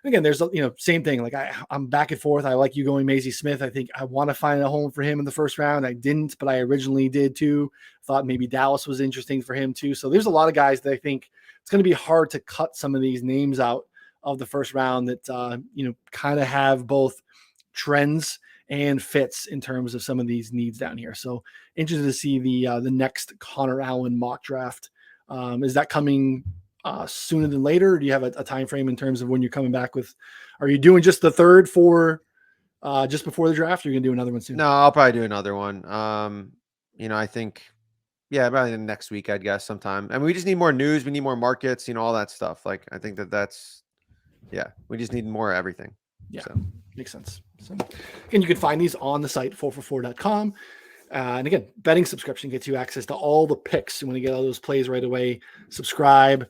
Again, there's, same thing. Like I'm back and forth. I like you going Jaxon-Smith. I think I want to find a home for him in the first round. I didn't, but I originally did too. Thought maybe Dallas was interesting for him too. So there's a lot of guys that I think it's going to be hard to cut some of these names out of the first round that, kind of have both trends and fits in terms of some of these needs down here. So interested to see the next Connor Allen mock draft. Is that coming sooner than later? Or do you have a time frame in terms of when you're coming back with? Are you doing just the 3rd for just before the draft? Or you're gonna do another one soon? No, I'll probably do another one. I think, probably next week, I'd guess sometime. I mean, we just need more news. We need more markets. All that stuff. Like I think that's we just need more everything. Yeah, so. Makes sense. So again, you can find these on the site 4for4.com. And again, betting subscription gets you access to all the picks. You want to get all those plays right away. Subscribe.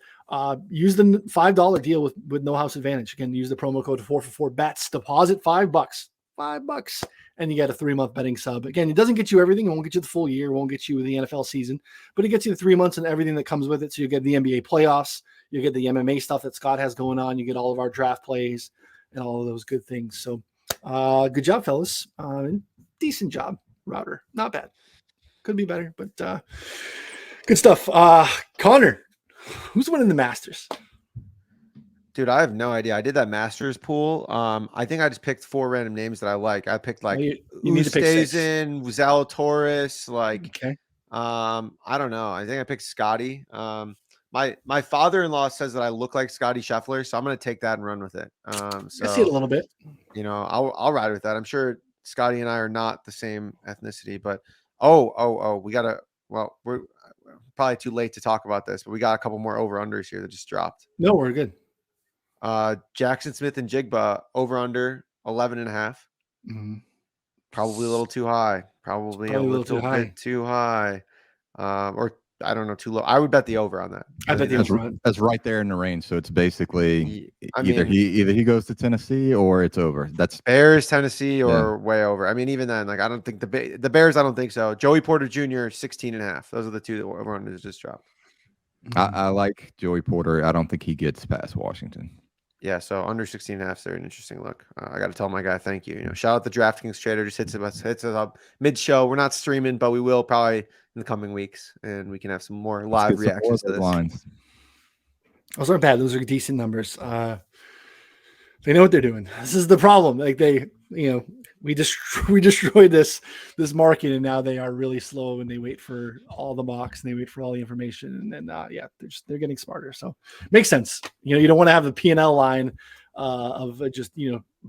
Use the $5 deal with No House Advantage. Again, use the promo code 4for4bets. Deposit $5, and you get a 3-month betting sub. Again, it doesn't get you everything. It won't get you the full year. It won't get you the NFL season, but it gets you the 3 months and everything that comes with it. So you get the NBA playoffs. You get the MMA stuff that Scott has going on. You get all of our draft plays and all of those good things. So good job, fellas. Decent job, Router. Not bad. Could be better, but good stuff. Connor, who's winning the Masters? Dude, I have no idea. I did that Masters pool. I think I just picked 4 random names that I like. I picked like you need to pick 6. Zalatoris, like okay. I don't know. I think I picked Scotty. My father-in-law says that I look like Scotty Scheffler, so I'm gonna take that and run with it. So I see it a little bit. I'll ride with that. I'm sure Scotty and I are not the same ethnicity, but we're probably too late to talk about this, but we got a couple more over-unders here that just dropped. No, we're good. Jaxon-Smith and Njigba over under 11.5. Mm-hmm. Probably a little too high. Probably a little bit too high. Or I don't know, too low. I would bet the over on that. I bet the over. That's right there in the range. So it's basically either he goes to Tennessee or it's over. That's Bears, Tennessee, or way over. I mean, even then, like I don't think the Bears. I don't think so. Joey Porter Jr. 16.5. Those are the two that over unders just dropped. I like Joey Porter. I don't think he gets past Washington. Yeah, so under 16.5 is an interesting look. I got to tell my guy thank you. Shout out the DraftKings trader. Just hits us up mid-show. We're not streaming, but we will probably in the coming weeks, and we can have some more live reactions to this. Lines. Those aren't bad. Those are decent numbers. They know what they're doing. This is the problem. Like we destroyed this market, and now they are really slow, and they wait for all the mocks and they wait for all the information, and then they're getting smarter. So makes sense. You don't want to have the P&L line of just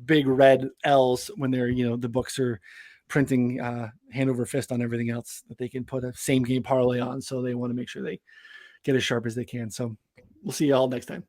big red L's when they're the books are printing hand over fist on everything else that they can put a same game parlay on. So they want to make sure they get as sharp as they can. So we'll see you all next time.